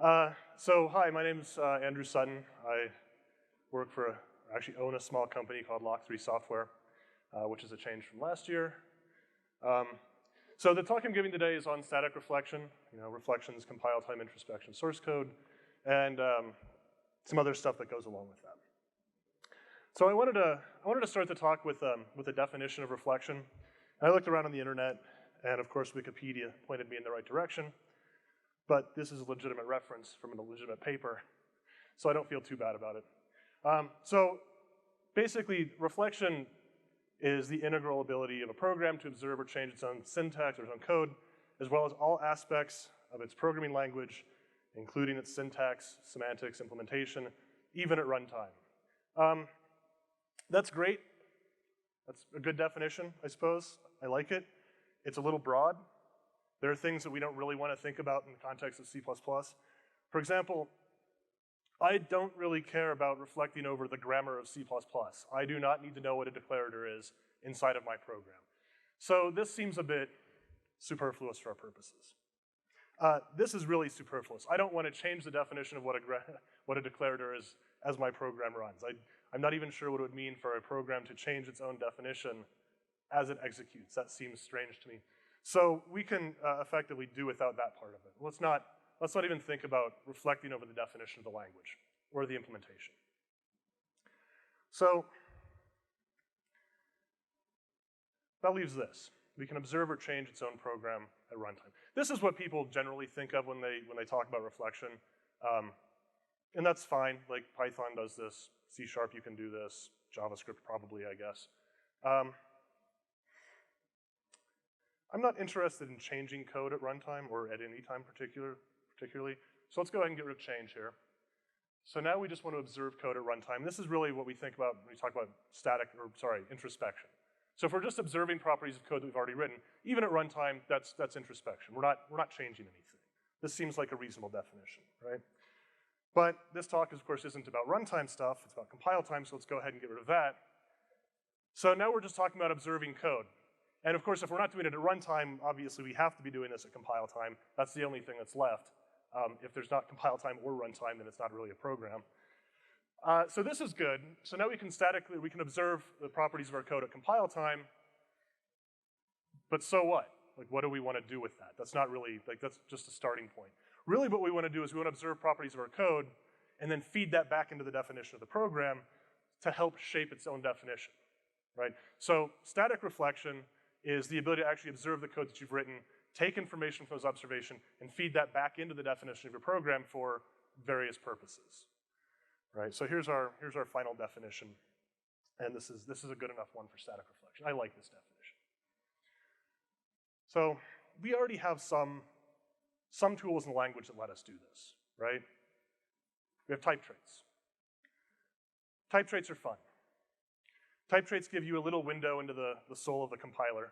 Hi, my name's Andrew Sutton. I actually own a small company called Lock3 Software, which is a change from last year. So the talk I'm giving today is on static reflection, reflections, compile time, introspection, source code, and some other stuff that goes along with that. So I wanted to start the talk with a definition of reflection. And I looked around on the internet, and of course Wikipedia pointed me in the right direction. But this is a legitimate reference from a legitimate paper, so I don't feel too bad about it. So basically, reflection is the integral ability of a program to observe or change its own syntax or its own code, as well as all aspects of its programming language, including its syntax, semantics, implementation, even at runtime. That's great. That's a good definition, I suppose. I like it. It's a little broad. There are things that we don't really want to think about in the context of C++. For example, I don't really care about reflecting over the grammar of C++. I do not need to know what a declarator is inside of my program. So this seems a bit superfluous for our purposes. This is really superfluous. I don't want to change the definition of what a declarator is as my program runs. I'm not even sure what it would mean for a program to change its own definition as it executes. That seems strange to me. So we can effectively do without that part of it. Let's not even think about reflecting over the definition of the language or the implementation. So that leaves this. We can observe or change its own program at runtime. This is what people generally think of when they talk about reflection. And that's fine, like Python does this, C# you can do this, JavaScript probably, I guess. I'm not interested in changing code at runtime or at any time particularly. So let's go ahead and get rid of change here. So now we just want to observe code at runtime. This is really what we think about when we talk about introspection. So if we're just observing properties of code that we've already written, even at runtime, that's introspection. We're not changing anything. This seems like a reasonable definition, right? But this talk, of course, isn't about runtime stuff. It's about compile time, so let's go ahead and get rid of that. So now we're just talking about observing code. And of course, if we're not doing it at runtime, obviously we have to be doing this at compile time. That's the only thing that's left. If there's not compile time or runtime, then it's not really a program. So this is good. So now we can observe the properties of our code at compile time. But so what? Like, what do we want to do with that? That's not really, that's just a starting point. Really what we want to do is we want to observe properties of our code and then feed that back into the definition of the program to help shape its own definition, right? So static reflection is the ability to actually observe the code that you've written, take information from those observations, and feed that back into the definition of your program for various purposes, right? So here's our final definition, and this is a good enough one for static reflection. I like this definition. So we already have some tools in the language that let us do this, right? We have type traits. Type traits are fun. Type traits give you a little window into the soul of the compiler.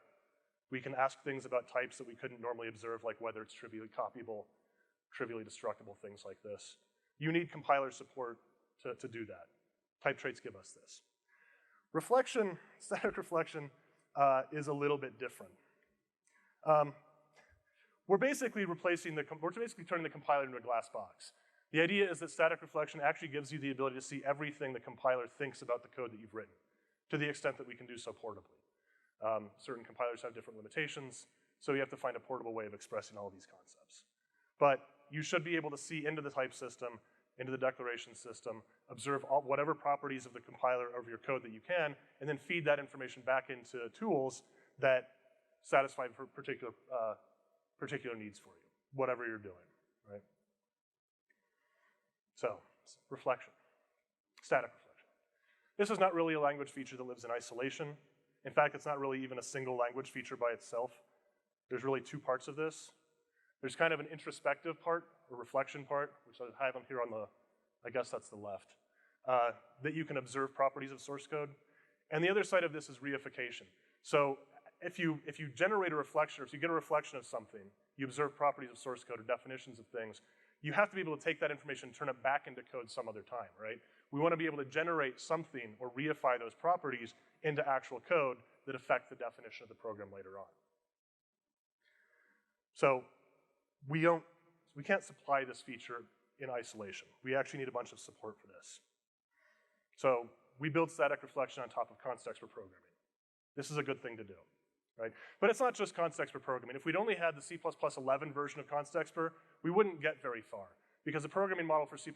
We can ask things about types that we couldn't normally observe, like whether it's trivially copyable, trivially destructible, things like this. You need compiler support to do that. Type traits give us this. Reflection, static reflection, is a little bit different. We're basically turning the compiler into a glass box. The idea is that static reflection actually gives you the ability to see everything the compiler thinks about the code that you've written, to the extent that we can do so portably. Certain compilers have different limitations, so you have to find a portable way of expressing all of these concepts. But you should be able to see into the type system, into the declaration system, observe whatever properties of the compiler of your code that you can, and then feed that information back into tools that satisfy particular needs for you, whatever you're doing, right? So, reflection, static reflection. This is not really a language feature that lives in isolation. In fact, it's not really even a single language feature by itself. There's really two parts of this. There's kind of an introspective part, a reflection part, which I have them here on I guess that's the left, that you can observe properties of source code. And the other side of this is reification. So if you generate a reflection, or if you get a reflection of something, you observe properties of source code or definitions of things, you have to be able to take that information and turn it back into code some other time, right? We want to be able to generate something or reify those properties into actual code that affect the definition of the program later on. So we can't supply this feature in isolation. We actually need a bunch of support for this. So we build static reflection on top of constexpr programming. This is a good thing to do, right? But it's not just constexpr programming. If we'd only had the C++11 version of constexpr, we wouldn't get very far, because the programming model for C++11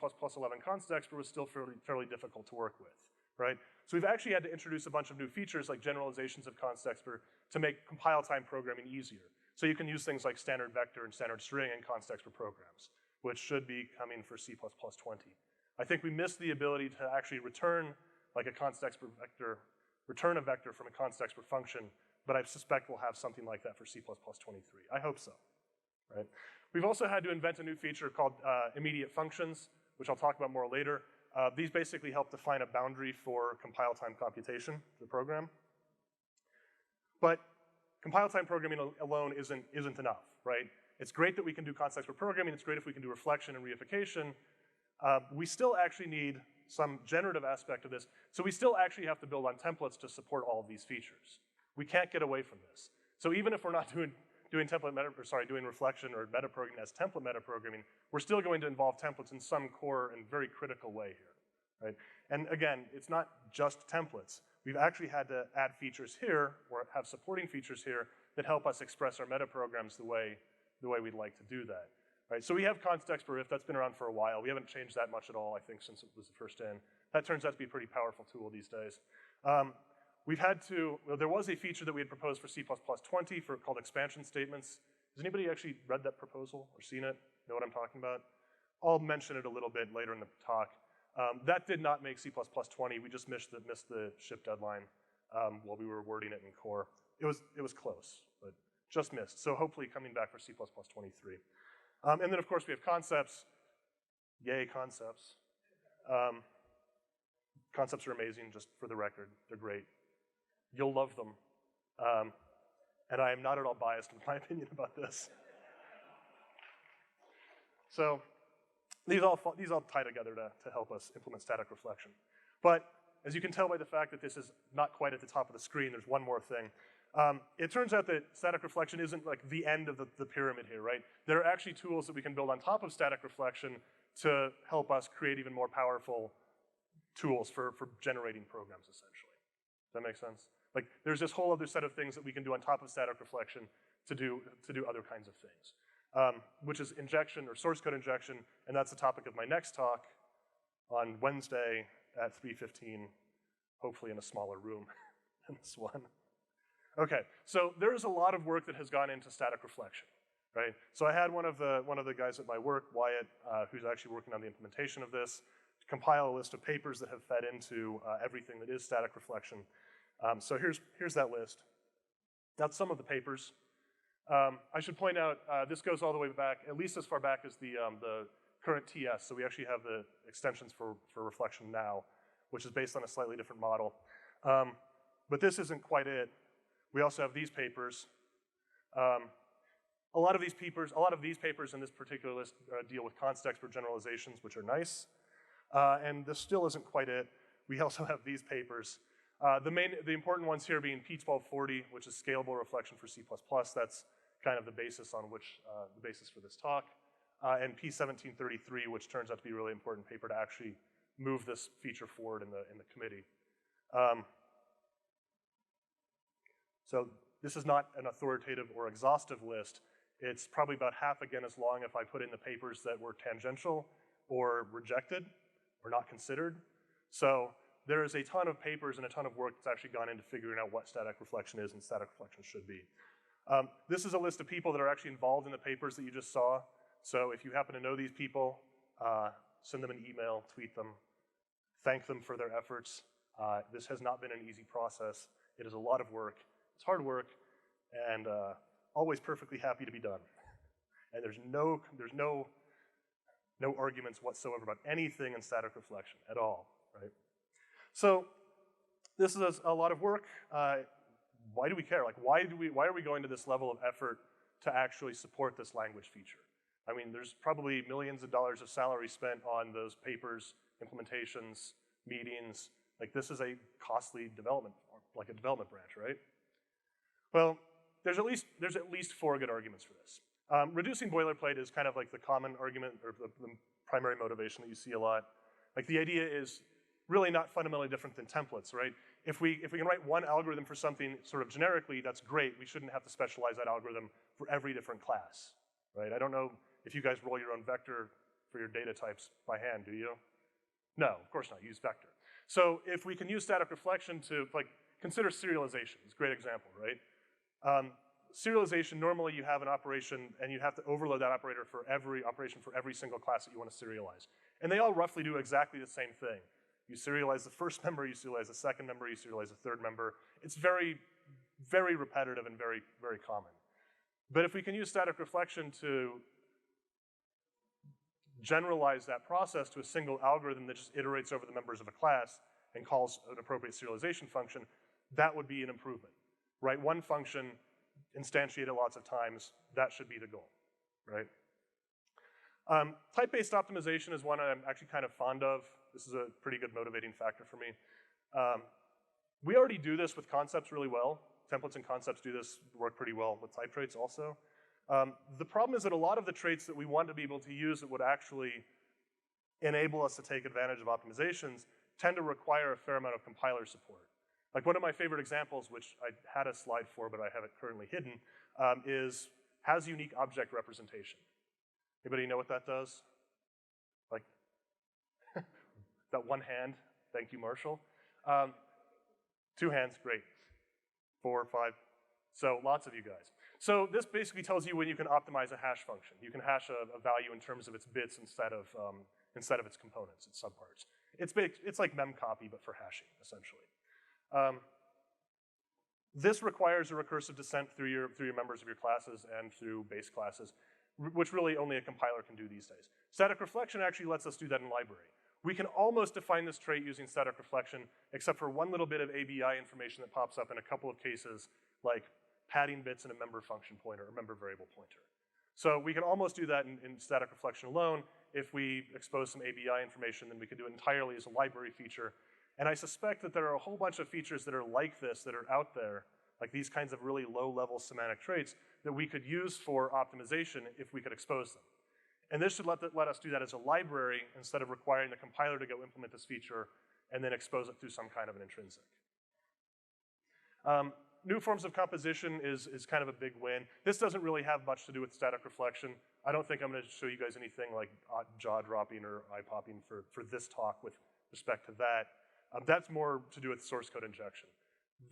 constexpr was still fairly difficult to work with, right? So we've actually had to introduce a bunch of new features like generalizations of constexpr to make compile time programming easier. So you can use things like standard vector and standard string in constexpr programs, which should be coming for C++20. I think we missed the ability to actually return like a constexpr vector, return a vector from a constexpr function, but I suspect we'll have something like that for C++23. I hope so, right? We've also had to invent a new feature called immediate functions, which I'll talk about more later. These basically help define a boundary for compile time computation, the program. But compile time programming alone isn't enough, right? It's great that we can do constexpr programming, it's great if we can do reflection and reification. We still actually need some generative aspect of this, so we still actually have to build on templates to support all of these features. We can't get away from this. So even if we're not doing reflection or metaprogramming as template metaprogramming, we're still going to involve templates in some core and very critical way here, right? And again, it's not just templates. We've actually had to add features here, or have supporting features here, that help us express our metaprograms the way we'd like to do that, right? So we have constexpr if, that's been around for a while. We haven't changed that much at all, I think, since it was the first in. That turns out to be a pretty powerful tool these days. There was a feature that we had proposed for C++20 called expansion statements. Has anybody actually read that proposal or seen it? Know what I'm talking about? I'll mention it a little bit later in the talk. That did not make C++20. We just missed the ship deadline while we were wording it in core. It was close, but just missed. So hopefully coming back for C++23. And then of course we have concepts. Yay, concepts. Concepts are amazing, just for the record. They're great. You'll love them. And I am not at all biased in my opinion about this. So these all tie together to help us implement static reflection. But as you can tell by the fact that this is not quite at the top of the screen, there's one more thing. It turns out that static reflection isn't like the end of the pyramid here, right? There are actually tools that we can build on top of static reflection to help us create even more powerful tools for generating programs, essentially. Does that make sense? Like, there's this whole other set of things that we can do on top of static reflection to do other kinds of things, which is injection or source code injection, and that's the topic of my next talk on Wednesday at 3:15, hopefully in a smaller room than this one. Okay, so there's a lot of work that has gone into static reflection, right? So I had one of the guys at my work, Wyatt, who's actually working on the implementation of this, to compile a list of papers that have fed into everything that is static reflection. So here's that list. That's some of the papers. I should point out, this goes all the way back, at least as far back as the current TS, so we actually have the extensions for reflection now, which is based on a slightly different model. But this isn't quite it. We also have these papers. A lot of these papers in this particular list deal with constexpr generalizations, which are nice. And this still isn't quite it. We also have these papers. The important ones here being P1240, which is scalable reflection for C++. That's kind of the basis on which, the basis for this talk. And P1733, which turns out to be a really important paper to actually move this feature forward in the committee. So this is not an authoritative or exhaustive list. It's probably about half again as long if I put in the papers that were tangential or rejected or not considered. So there is a ton of papers and a ton of work that's actually gone into figuring out what static reflection is and static reflection should be. This is a list of people that are actually involved in the papers that you just saw. So if you happen to know these people, send them an email, tweet them, thank them for their efforts. This has not been an easy process. It is a lot of work. It's hard work, and always perfectly happy to be done. And there's no arguments whatsoever about anything in static reflection at all, right? So this is a lot of work. Why do we care? Like, why are we going to this level of effort to actually support this language feature? I mean, there's probably millions of dollars of salary spent on those papers, implementations, meetings. Like, this is a costly development, like a development branch, right? Well, there's at least 4 good arguments for this. Reducing boilerplate is kind of like the common argument, or the primary motivation that you see a lot. Like the idea is really not fundamentally different than templates, right? If we can write one algorithm for something sort of generically, that's great. We shouldn't have to specialize that algorithm for every different class, right? I don't know if you guys roll your own vector for your data types by hand, do you? No, of course not, use vector. So if we can use static reflection to, like, consider serialization, it's a great example, right? Serialization, normally you have an operation and you have to overload that operator for every operation for every single class that you want to serialize. And they all roughly do exactly the same thing. You serialize the first member, you serialize the second member, you serialize the third member. It's very, very repetitive and very, very common. But if we can use static reflection to generalize that process to a single algorithm that just iterates over the members of a class and calls an appropriate serialization function, that would be an improvement, right? One function, instantiate it lots of times, that should be the goal, right? Type-based optimization is one I'm actually kind of fond of. This is a pretty good motivating factor for me. We already do this with concepts really well. Templates and concepts do this, work pretty well with type traits also. The problem is that a lot of the traits that we want to be able to use that would actually enable us to take advantage of optimizations tend to require a fair amount of compiler support. Like one of my favorite examples, which I had a slide for but I have it currently hidden, is has unique object representation. Anybody know what that does? Like, that one hand, thank you, Marshall. Two hands, great. 4, 5, so lots of you guys. So this basically tells you when you can optimize a hash function. You can hash a value in terms of its bits instead of its components, its subparts. It's like memcopy, but for hashing, essentially. This requires a recursive descent through your members of your classes and through base classes, which really only a compiler can do these days. Static reflection actually lets us do that in library. We can almost define this trait using static reflection, except for one little bit of ABI information that pops up in a couple of cases, like padding bits in a member function pointer or member variable pointer. So we can almost do that in static reflection alone. If we expose some ABI information, then we can do it entirely as a library feature. And I suspect that there are a whole bunch of features that are like this that are out there, like these kinds of really low-level semantic traits that we could use for optimization if we could expose them. And this should let us do that as a library instead of requiring the compiler to go implement this feature and then expose it through some kind of an intrinsic. New forms of composition is kind of a big win. This doesn't really have much to do with static reflection. I don't think I'm going to show you guys anything like jaw-dropping or eye-popping for this talk with respect to that. That's more to do with source code injection.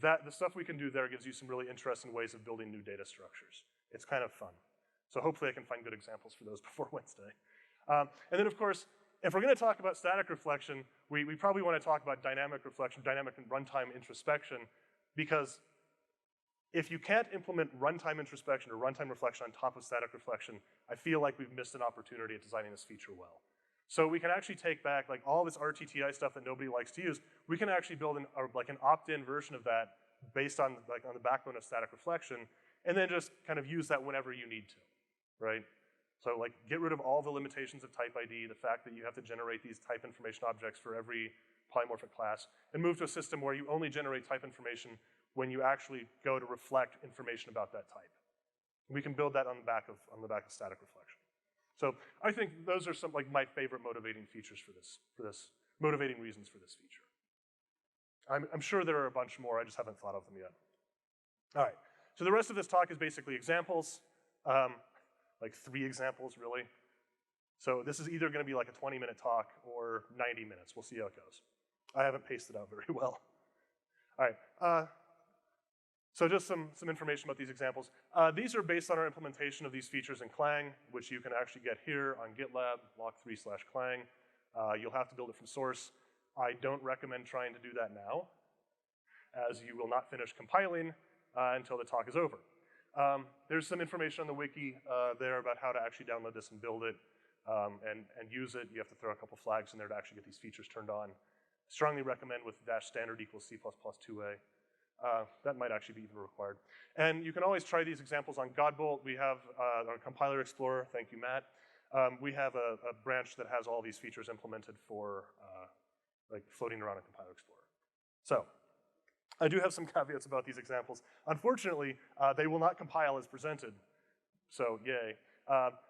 The stuff we can do there gives you some really interesting ways of building new data structures. It's kind of fun. So hopefully I can find good examples for those before Wednesday. And then of course, if we're going to talk about static reflection, we probably want to talk about dynamic reflection, dynamic and runtime introspection, because if you can't implement runtime introspection or runtime reflection on top of static reflection, I feel like we've missed an opportunity at designing this feature well. So we can actually take back like all this RTTI stuff that nobody likes to use. We can actually build an opt-in version of that based on the backbone of static reflection, and then just kind of use that whenever you need to, right? So like get rid of all the limitations of type ID, the fact that you have to generate these type information objects for every polymorphic class, and move to a system where you only generate type information when you actually go to reflect information about that type. We can build that on the back of static reflection. So I think those are some like my favorite motivating features for this motivating reasons for this feature. I'm sure there are a bunch more, I just haven't thought of them yet. All right, so the rest of this talk is basically examples, like 3 examples really. So this is either gonna be like a 20-minute talk or 90 minutes, we'll see how it goes. I haven't paced it out very well. All right, so just some information about these examples. These are based on our implementation of these features in Clang, which you can actually get here on GitLab, log3/Clang. You'll have to build it from source. I don't recommend trying to do that now, as you will not finish compiling until the talk is over. There's some information on the wiki there about how to actually download this and build it and use it. You have to throw a couple flags in there to actually get these features turned on. Strongly recommend with -standard equals C++2a. That might actually be even required. And you can always try these examples on Godbolt. We have our compiler explorer, thank you, Matt. We have a branch that has all these features implemented for like floating around a compiler explorer. So I do have some caveats about these examples. Unfortunately, they will not compile as presented. So yay.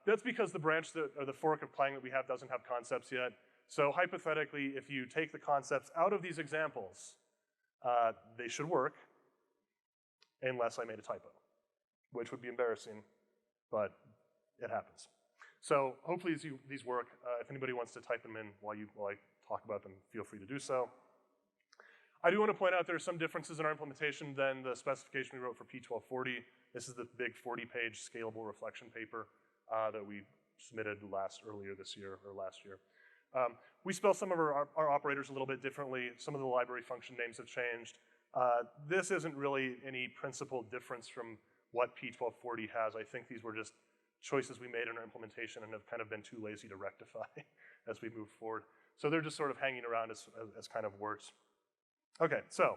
That's because the branch or the fork of Clang that we have doesn't have concepts yet. So hypothetically, if you take the concepts out of these examples, they should work, unless I made a typo, which would be embarrassing, but it happens. So hopefully these work. If anybody wants to type them in while I talk about them, feel free to do so. I do want to point out there are some differences in our implementation than the specification we wrote for P1240. This is the big 40-page scalable reflection paper that we submitted earlier this year, or last year. We spell some of our operators a little bit differently. Some of the library function names have changed. This isn't really any principal difference from what P1240 has. I think these were just choices we made in our implementation and have kind of been too lazy to rectify as we move forward. So they're just sort of hanging around as kind of words. Okay, so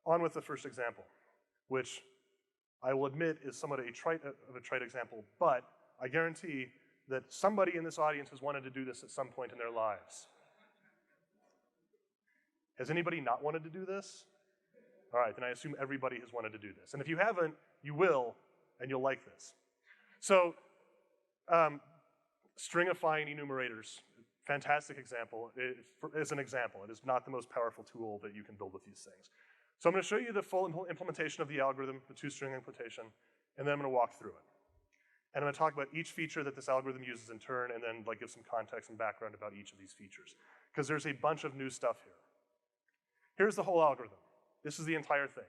on with the first example, which I will admit is somewhat of a trite example, but I guarantee that somebody in this audience has wanted to do this at some point in their lives. Has anybody not wanted to do this? All right, then I assume everybody has wanted to do this. And if you haven't, you will, and you'll like this. So, stringifying enumerators, fantastic example. As an example, it is not the most powerful tool that you can build with these things. So I'm going to show you the full implementation of the algorithm, the two-string implementation, and then I'm going to walk through it. And I'm going to talk about each feature that this algorithm uses in turn, and then give some context and background about each of these features. Because there's a bunch of new stuff here. Here's the whole algorithm. This is the entire thing.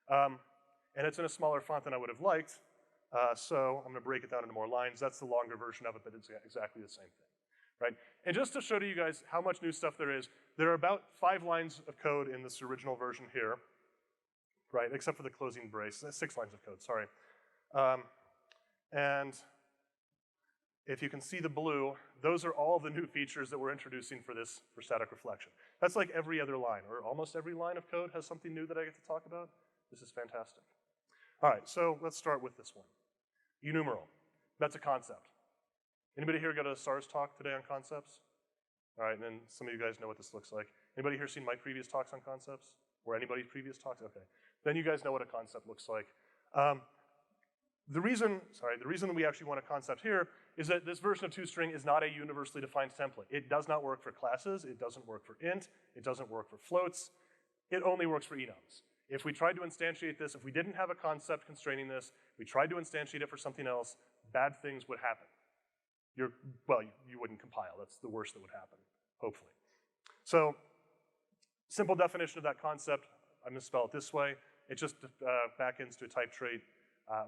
And it's in a smaller font than I would have liked, so I'm going to break it down into more lines. That's the longer version of it, but it's exactly the same thing. Right? And just to show to you guys how much new stuff there are about 5 lines of code in this original version here, right? Except for the closing brace, 6 lines of code, sorry. And if you can see the blue, those are all the new features that we're introducing for static reflection. That's like every other line, or almost every line of code has something new that I get to talk about. This is fantastic. All right, so let's start with this one. Enumeral, that's a concept. Anybody here got a SARS talk today on concepts? All right, and then some of you guys know what this looks like. Anybody here seen my previous talks on concepts? Or anybody's previous talks? Okay. Then you guys know what a concept looks like. The reason that we actually want a concept here is that this version of toString is not a universally defined template. It does not work for classes, it doesn't work for int, it doesn't work for floats, it only works for enums. If we tried to instantiate this, if we didn't have a concept constraining this, we tried to instantiate it for something else, bad things would happen. You wouldn't compile. That's the worst that would happen, hopefully. So, simple definition of that concept, I'm going to spell it this way. It just backends to a type trait.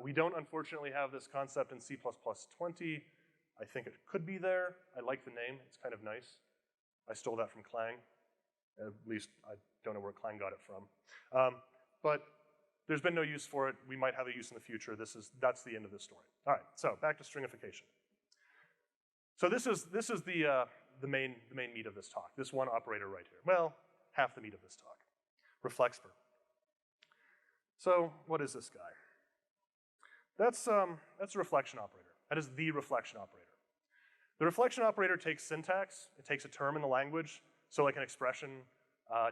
We don't, unfortunately, have this concept in C++20. I think it could be there. I like the name. It's kind of nice. I stole that from Clang. At least I don't know where Clang got it from. But there's been no use for it. We might have a use in the future. That's the end of this story. All right, so back to stringification. So this is the main meat of this talk, this one operator right here. Well, half the meat of this talk, reflexper. So what is this guy? That's a reflection operator. That is the reflection operator. The reflection operator takes syntax. It takes a term in the language, so like an expression,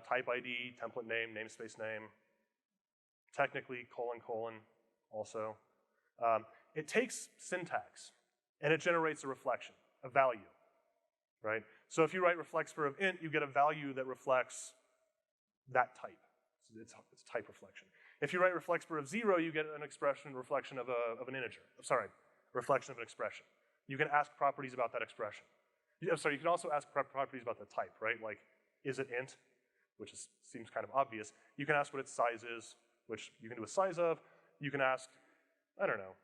type ID, template name, namespace name, technically colon, also. It takes syntax, and it generates a reflection, a value, right? So if you write reflexper of int, you get a value that reflects that type. It's type reflection. If you write reflexper of 0, you get an reflection of an integer. Sorry, reflection of an expression. You can ask properties about that expression. You can also ask properties about the type, right? Like, is it int, which seems kind of obvious. You can ask what its size is, which you can do a size of. You can ask, I don't know.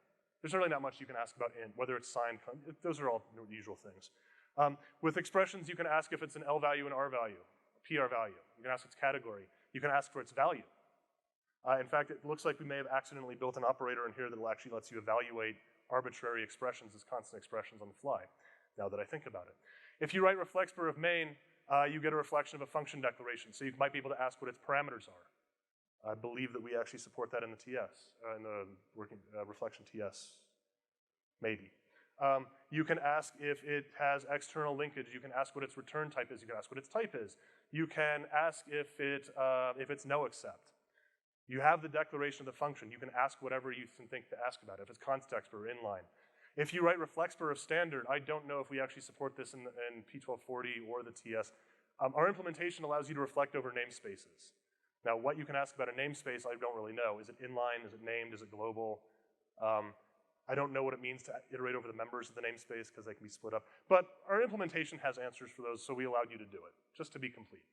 There's really not much you can ask about int, whether it's signed. Those are all the usual things. With expressions, you can ask if it's an L value and R value, a PR value. You can ask its category. You can ask for its value. In fact, it looks like we may have accidentally built an operator in here that actually lets you evaluate arbitrary expressions as constant expressions on the fly, now that I think about it. If you write reflexper of main, you get a reflection of a function declaration, so you might be able to ask what its parameters are. I believe that we actually support that in the TS, in the working reflection TS, maybe. You can ask if it has external linkage. You can ask what its return type is. You can ask what its type is. You can ask if it's no accept. You have the declaration of the function. You can ask whatever you think to ask about it, if it's constexpr or inline. If you write reflexpr of standard, I don't know if we actually support this in P1240 or the TS. Our implementation allows you to reflect over namespaces. Now, what you can ask about a namespace, I don't really know. Is it inline? Is it named? Is it global? I don't know what it means to iterate over the members of the namespace because they can be split up. But our implementation has answers for those, so we allowed you to do it, just to be complete.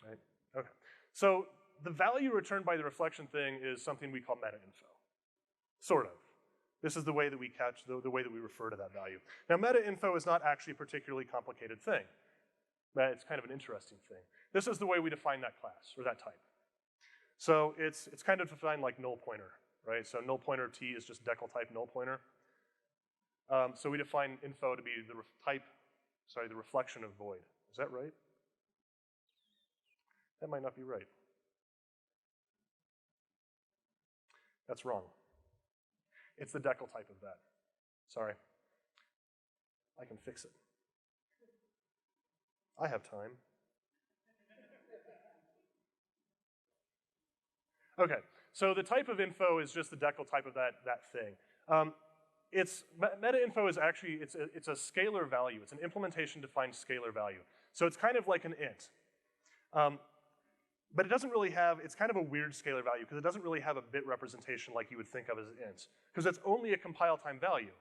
Right? Okay. So the value returned by the reflection thing is something we call meta-info. Sort of. This is the way that we catch, the way that we refer to that value. Now, meta-info is not actually a particularly complicated thing. But it's kind of an interesting thing. This is the way we define that class, or that type. So it's kind of defined like null pointer, right? So null pointer T is just decal type null pointer. So we define info to be the reflection of void. Is that right? That might not be right. That's wrong. It's the decal type of that. Sorry. I can fix it. I have time. Okay, so the type of info is just the decal type of that thing. Meta-info is actually, it's a scalar value. It's an implementation-defined scalar value. So it's kind of like an int. But it doesn't really have, it's kind of a weird scalar value because it doesn't really have a bit representation like you would think of as ints. Because it's only a compile time value.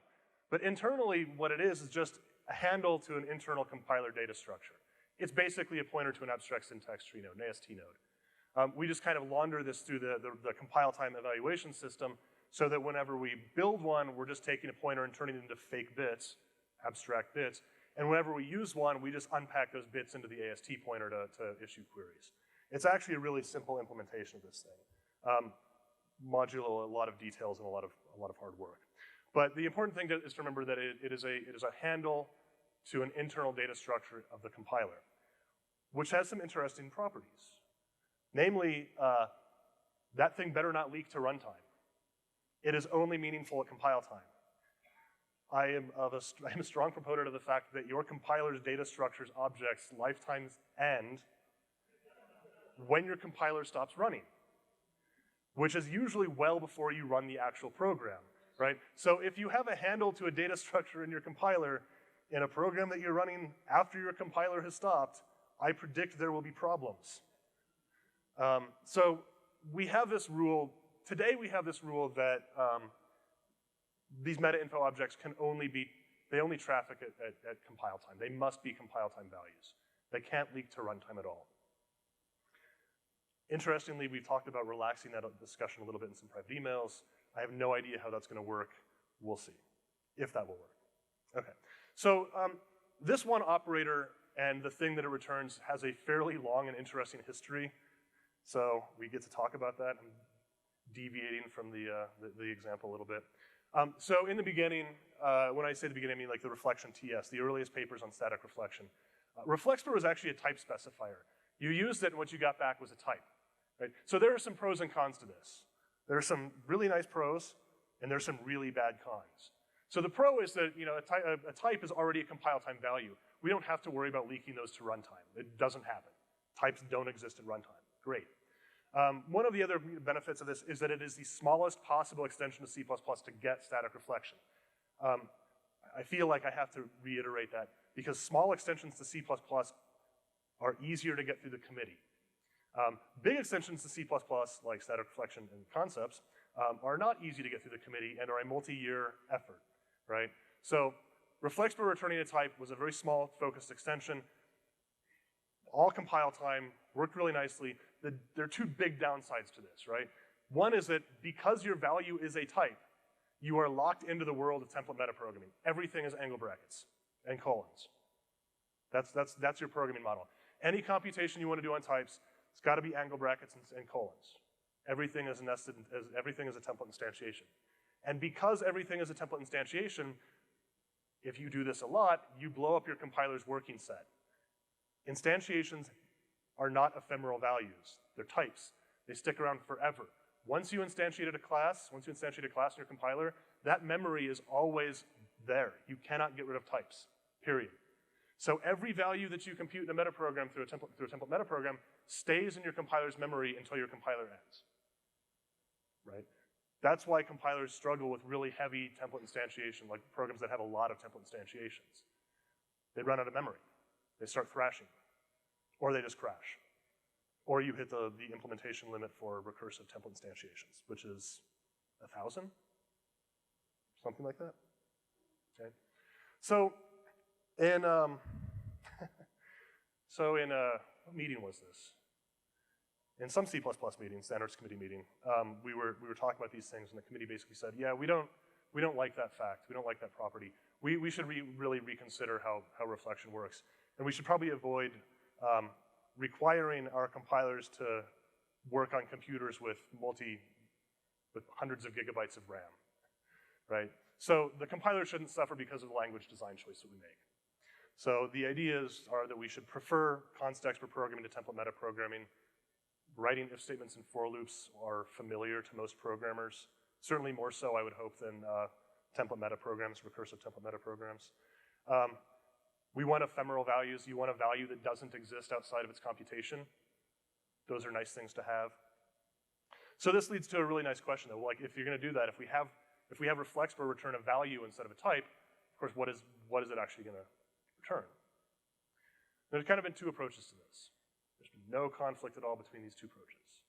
But internally, what it is just a handle to an internal compiler data structure. It's basically a pointer to an abstract syntax tree node, an AST node. We just kind of launder this through the compile time evaluation system so that whenever we build one, we're just taking a pointer and turning it into fake bits, abstract bits. And whenever we use one, we just unpack those bits into the AST pointer to issue queries. It's actually a really simple implementation of this thing. Modulo, a lot of details and a lot of hard work. But the important thing is to remember that it is a handle to an internal data structure of the compiler, which has some interesting properties. Namely, that thing better not leak to runtime. It is only meaningful at compile time. I am a strong proponent of the fact that your compiler's data structure's objects' lifetimes end when your compiler stops running, which is usually well before you run the actual program, right? So if you have a handle to a data structure in your compiler in a program that you're running after your compiler has stopped, I predict there will be problems. So we have this rule, today we have this rule that these meta-info objects can only traffic at compile time. They must be compile time values. They can't leak to runtime at all. Interestingly, we've talked about relaxing that discussion a little bit in some private emails. I have no idea how that's gonna work. We'll see, if that will work. Okay, so this one operator and the thing that it returns has a fairly long and interesting history. So we get to talk about that. I'm deviating from the example a little bit. So in the beginning, when I say the beginning, I mean like the reflection TS, the earliest papers on static reflection. reflexpr was actually a type specifier. You used it and what you got back was a type. Right? So there are some pros and cons to this. There are some really nice pros and there's some really bad cons. So the pro is that a type is already a compile time value. We don't have to worry about leaking those to runtime. It doesn't happen. Types don't exist at runtime. Great. One of the other benefits of this is that it is the smallest possible extension to C++ to get static reflection. I feel like I have to reiterate that because small extensions to C++ are easier to get through the committee. Big extensions to C++, like static reflection and concepts, are not easy to get through the committee and are a multi-year effort, right? So reflexpr returning a type was a very small, focused extension. All compile time, worked really nicely. There are two big downsides to this, right? One is that because your value is a type, you are locked into the world of template metaprogramming. Everything is angle brackets and colons. That's your programming model. Any computation you want to do on types, it's got to be angle brackets and colons. Everything is nested, everything is a template instantiation. And because everything is a template instantiation, if you do this a lot, you blow up your compiler's working set. Instantiations are not ephemeral values. They're types. They stick around forever. Once you instantiate a class in your compiler, that memory is always there. You cannot get rid of types, period. So every value that you compute in a metaprogram through a template metaprogram stays in your compiler's memory until your compiler ends, right? That's why compilers struggle with really heavy template instantiation, like programs that have a lot of template instantiations. They run out of memory. They start thrashing, or they just crash. Or you hit the implementation limit for recursive template instantiations, which is 1,000? Something like that, okay? So in, what meeting was this? In some C++ meeting, standards committee meeting, we were talking about these things, and the committee basically said, yeah, we don't like that fact, we don't like that property. We should really reconsider how reflection works. And we should probably avoid requiring our compilers to work on computers with hundreds of gigabytes of RAM, right? So the compiler shouldn't suffer because of the language design choice that we make. So the ideas are that we should prefer constexpr programming to template meta programming. Writing if statements and for loops are familiar to most programmers, certainly more so, I would hope, than template meta programs, recursive template meta programs. We want ephemeral values. You want a value that doesn't exist outside of its computation. Those are nice things to have. So this leads to a really nice question, though. Like, if you're going to do that, if we have reflexpr return a value instead of a type, of course, what is it actually going to return? There's kind of been two approaches to this. There's been no conflict at all between these two approaches.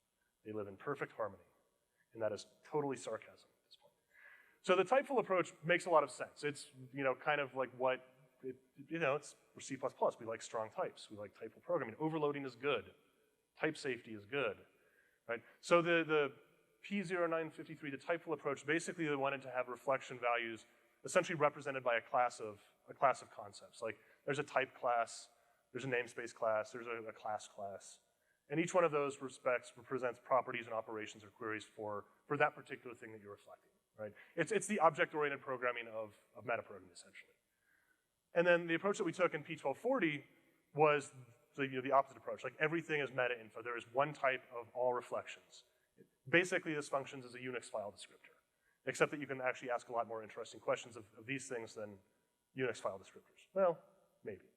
They live in perfect harmony, and that is totally sarcasm at this point. So the typeful approach makes a lot of sense. It's, kind of like we're C++. We like strong types. We like typeful programming. Overloading is good. Type safety is good, right? So the P0953, the typeful approach, basically they wanted to have reflection values essentially represented by a class of concepts. Like, there's a type class, there's a namespace class, there's a class. And each one of those represents properties and operations or queries for that particular thing that you're reflecting, right? It's the object-oriented programming of metaprogramming, essentially. And then the approach that we took in P1240 was the opposite approach. Like, everything is meta info. There is one type of all reflections. Basically, this functions as a Unix file descriptor, except that you can actually ask a lot more interesting questions of these things than Unix file descriptors. Well, maybe.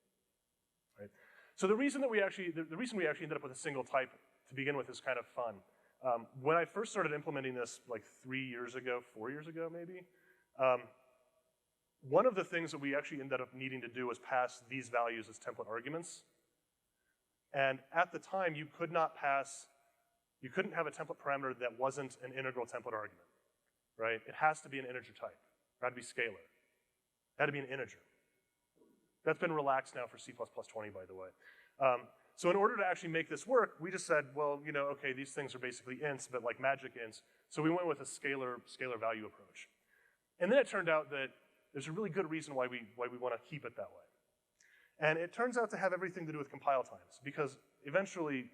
Right? So the reason we actually ended up with a single type to begin with is kind of fun. When I first started implementing this, like 4 years ago maybe, one of the things that we actually ended up needing to do was pass these values as template arguments. And at the time, you couldn't have a template parameter that wasn't an integral template argument, right? It has to be an integer type. It had to be scalar. It had to be an integer. That's been relaxed now for C++20, by the way. So in order to actually make this work, we just said, well, okay, these things are basically ints, but like magic ints. So we went with a scalar value approach. And then it turned out that there's a really good reason why we want to keep it that way. And it turns out to have everything to do with compile times, because eventually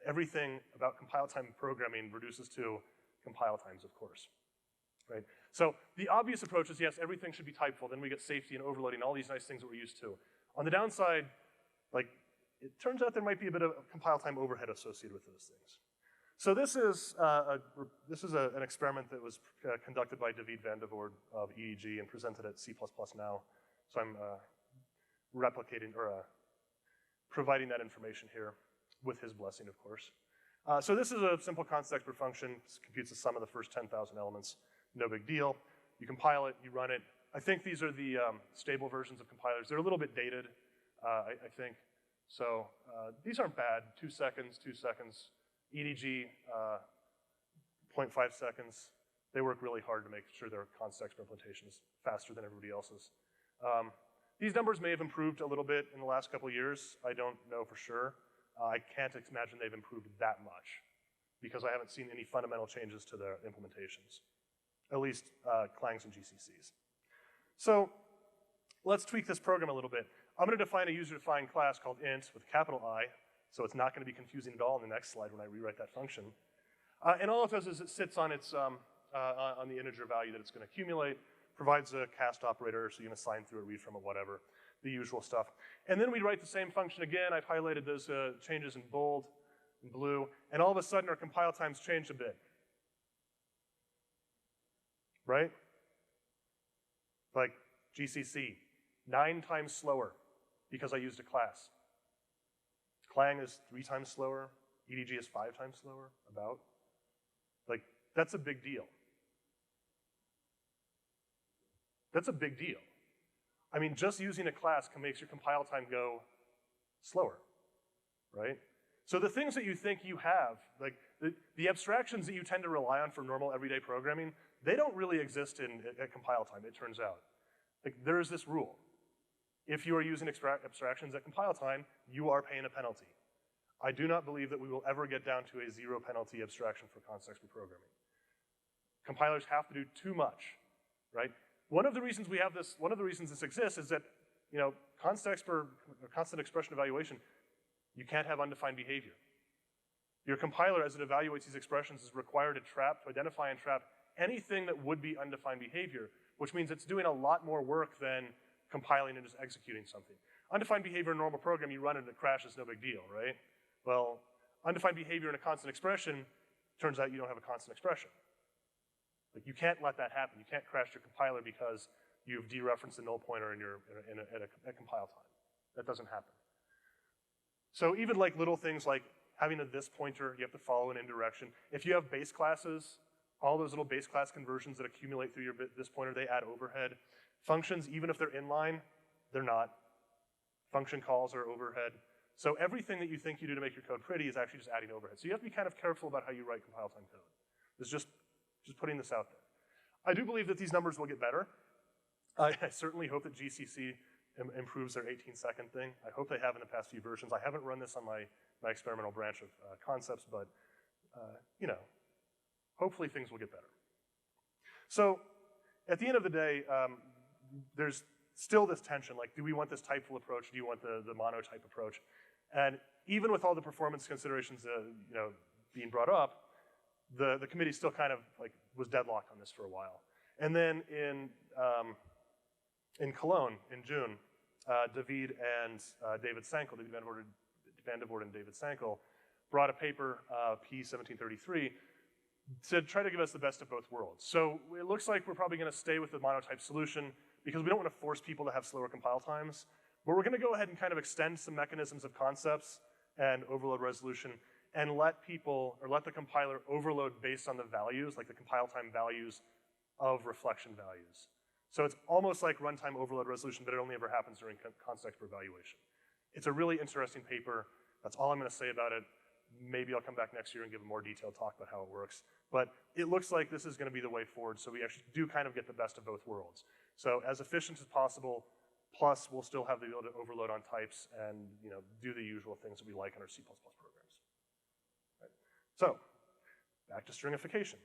everything about compile time programming reduces to compile times, of course, right? So the obvious approach is, yes, everything should be typeful, then we get safety and overloading, all these nice things that we're used to. On the downside, like, it turns out there might be a bit of compile time overhead associated with those things. So this is an experiment that was conducted by David van de Voorde of EEG and presented at C++ Now. So I'm replicating or providing that information here with his blessing, of course. So this is a simple constexpr function. This computes the sum of the first 10,000 elements. No big deal. You compile it, you run it. I think these are the stable versions of compilers. They're a little bit dated, I think. So these aren't bad. 2 seconds, 2 seconds. EDG, 0.5 seconds. They work really hard to make sure their constexpr implementation is faster than everybody else's. These numbers may have improved a little bit in the last couple of years. I don't know for sure. I can't imagine they've improved that much because I haven't seen any fundamental changes to their implementations, at least Clangs and GCCs. So let's tweak this program a little bit. I'm going to define a user-defined class called int with a capital I, so it's not going to be confusing at all in the next slide when I rewrite that function. And all it does is it sits on its on the integer value that it's going to accumulate, provides a cast operator, so you can assign through a read from it, whatever, the usual stuff. And then we write the same function again. I've highlighted those changes in bold and blue, and all of a sudden our compile times change a bit. Right? Like GCC, 9 times slower because I used a class. Clang is 3 times slower. EDG is 5 times slower, about. Like, that's a big deal. That's a big deal. I mean, just using a class can make your compile time go slower, right? So the things that you think you have, like the abstractions that you tend to rely on for normal everyday programming, they don't really exist at compile time, it turns out. Like, there is this rule. If you are using abstractions at compile time, you are paying a penalty. I do not believe that we will ever get down to a zero penalty abstraction for constexpr programming. Compilers have to do too much, right? One of the reasons we have this, one of the reasons this exists is that, constexpr, or constant expression evaluation, you can't have undefined behavior. Your compiler, as it evaluates these expressions, is required to identify and trap anything that would be undefined behavior, which means it's doing a lot more work than compiling and just executing something. Undefined behavior in a normal program, you run it and it crashes, no big deal, right? Well, undefined behavior in a constant expression, turns out you don't have a constant expression. Like, you can't let that happen. You can't crash your compiler because you've dereferenced a null pointer at compile time. That doesn't happen. So even like little things like having a this pointer, you have to follow an indirection. If you have base classes, all those little base class conversions that accumulate through your this pointer, they add overhead. Functions, even if they're inline, they're not. Function calls are overhead. So everything that you think you do to make your code pretty is actually just adding overhead. So you have to be kind of careful about how you write compile time code. It's just putting this out there. I do believe that these numbers will get better. I certainly hope that GCC improves their 18-second thing. I hope they have in the past few versions. I haven't run this on my experimental branch of concepts, but hopefully things will get better. So at the end of the day, there's still this tension, like, do we want this typeful approach? Do you want the monotype approach? And even with all the performance considerations being brought up, the committee still kind of was deadlocked on this for a while. And then in Cologne in June, David and David Sankel, David Van de Voort and David Sankel, brought a paper, P1733, to try to give us the best of both worlds. So it looks like we're probably going to stay with the monotype solution because we don't want to force people to have slower compile times. But we're going to go ahead and kind of extend some mechanisms of concepts and overload resolution and let the compiler overload based on the values, like the compile time values of reflection values. So it's almost like runtime overload resolution, but it only ever happens during constexpr evaluation. It's a really interesting paper. That's all I'm going to say about it. Maybe I'll come back next year and give a more detailed talk about how it works. But it looks like this is going to be the way forward, so we actually do kind of get the best of both worlds. So as efficient as possible, plus we'll still have the ability to overload on types and do the usual things that we like in our C++ programs. Right. So back to stringification.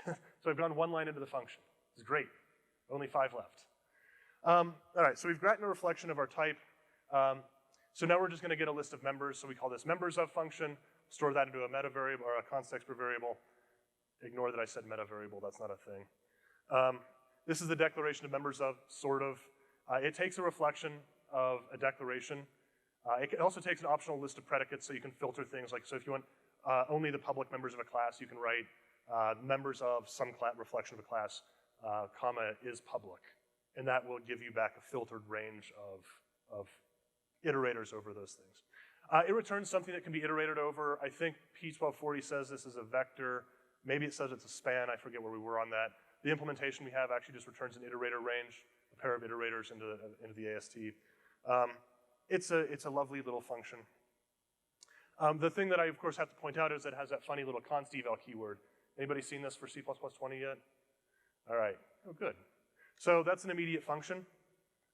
So I've gone one line into the function. It's great. Only 5 left. All right, so we've gotten a reflection of our type. So now we're just going to get a list of members. So we call this members of function, store that into a meta variable or a constexpr variable. Ignore that I said meta variable, that's not a thing. This is the declaration of members of, sort of. It takes a reflection of a declaration. It also takes an optional list of predicates so you can filter things like, so if you want only the public members of a class, you can write members of some reflection of a class, comma, is public. And that will give you back a filtered range of iterators over those things. It returns something that can be iterated over. I think P1240 says this is a vector. Maybe it says it's a span. I forget where we were on that. The implementation we have actually just returns an iterator range, a pair of iterators into the AST. It's a lovely little function. The thing that I, of course, have to point out is it has that funny little const eval keyword. Anybody seen this for C++20 yet? All right. Oh, good. So that's an immediate function.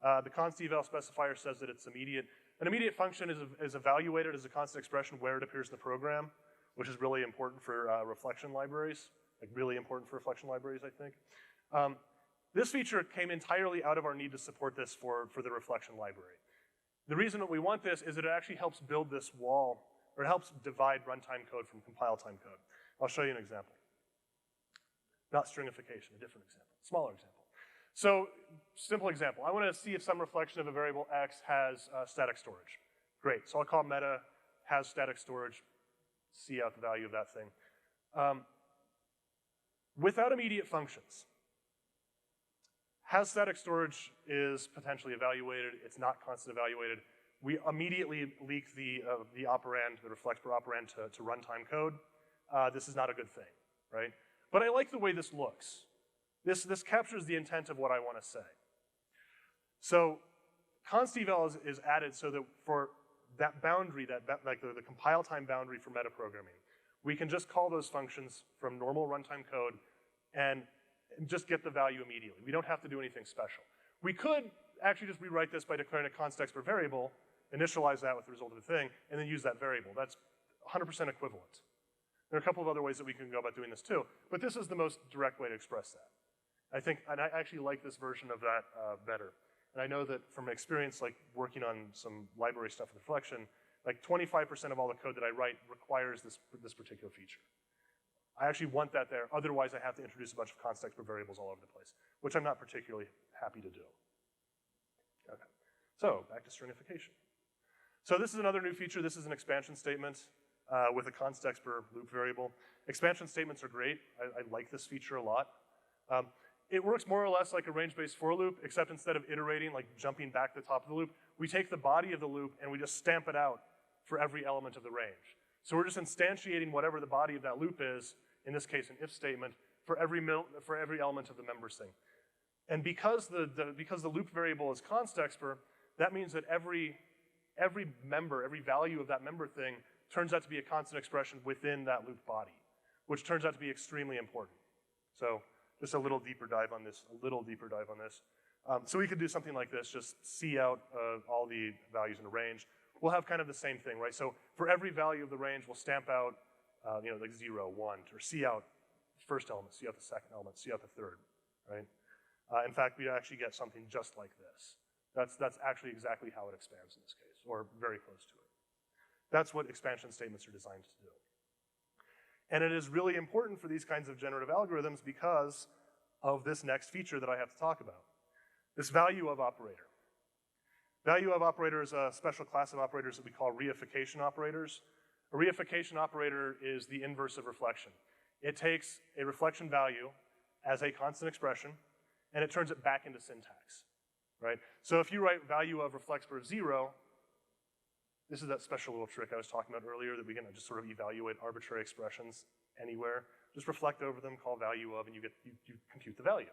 The const eval specifier says that it's immediate. An immediate function is evaluated as a constant expression where it appears in the program, which is really important for reflection libraries, like really important for reflection libraries, I think. This feature came entirely out of our need to support this for the reflection library. The reason that we want this is that it actually helps build this wall, or it helps divide runtime code from compile time code. I'll show you an example. Not stringification, a different example, smaller example. So, simple example. I want to see if some reflection of a variable x has static storage. Great, so I'll call meta has static storage, see out the value of that thing. Without immediate functions, has static storage is potentially evaluated, it's not constant evaluated. We immediately leak the operand, the reflectper operand to runtime code. This is not a good thing, right? But I like the way this looks. This captures the intent of what I want to say. So const-eval is added so that for that boundary, like the compile time boundary for metaprogramming, we can just call those functions from normal runtime code and just get the value immediately. We don't have to do anything special. We could actually just rewrite this by declaring a constexpr variable, initialize that with the result of the thing, and then use that variable. That's 100% equivalent. There are a couple of other ways that we can go about doing this too, but this is the most direct way to express that. And I actually like this version of that better. And I know that from experience, like working on some library stuff with Reflection, like 25% of all the code that I write requires this particular feature. I actually want that there, otherwise I have to introduce a bunch of constexpr variables all over the place, which I'm not particularly happy to do. Okay, so back to stringification. So this is another new feature. This is an expansion statement with a constexpr loop variable. Expansion statements are great. I like this feature a lot. It works more or less like a range-based for loop, except instead of iterating, like jumping back to the top of the loop, we take the body of the loop and we just stamp it out for every element of the range. So we're just instantiating whatever the body of that loop is, in this case an if statement, for every element of the members thing. And because the loop variable is constexpr, that means that every member, every value of that member thing turns out to be a constant expression within that loop body, which turns out to be extremely important. So just a little deeper dive on this, so we could do something like this, just see out all the values in a range. We'll have kind of the same thing, right? So for every value of the range, we'll stamp out, like 0, 1, or see out the first element, see out the second element, see out the third, right? In fact, we actually get something just like this. That's actually exactly how it expands in this case, or very close to it. That's what expansion statements are designed to do. And it is really important for these kinds of generative algorithms because of this next feature that I have to talk about, this value of operator. Value of operator is a special class of operators that we call reification operators. A reification operator is the inverse of reflection. It takes a reflection value as a constant expression, and it turns it back into syntax, right? So if you write value of reflexpr of 0, this is that special little trick I was talking about earlier that we can just sort of evaluate arbitrary expressions anywhere. Just reflect over them, call value of, and you compute the value.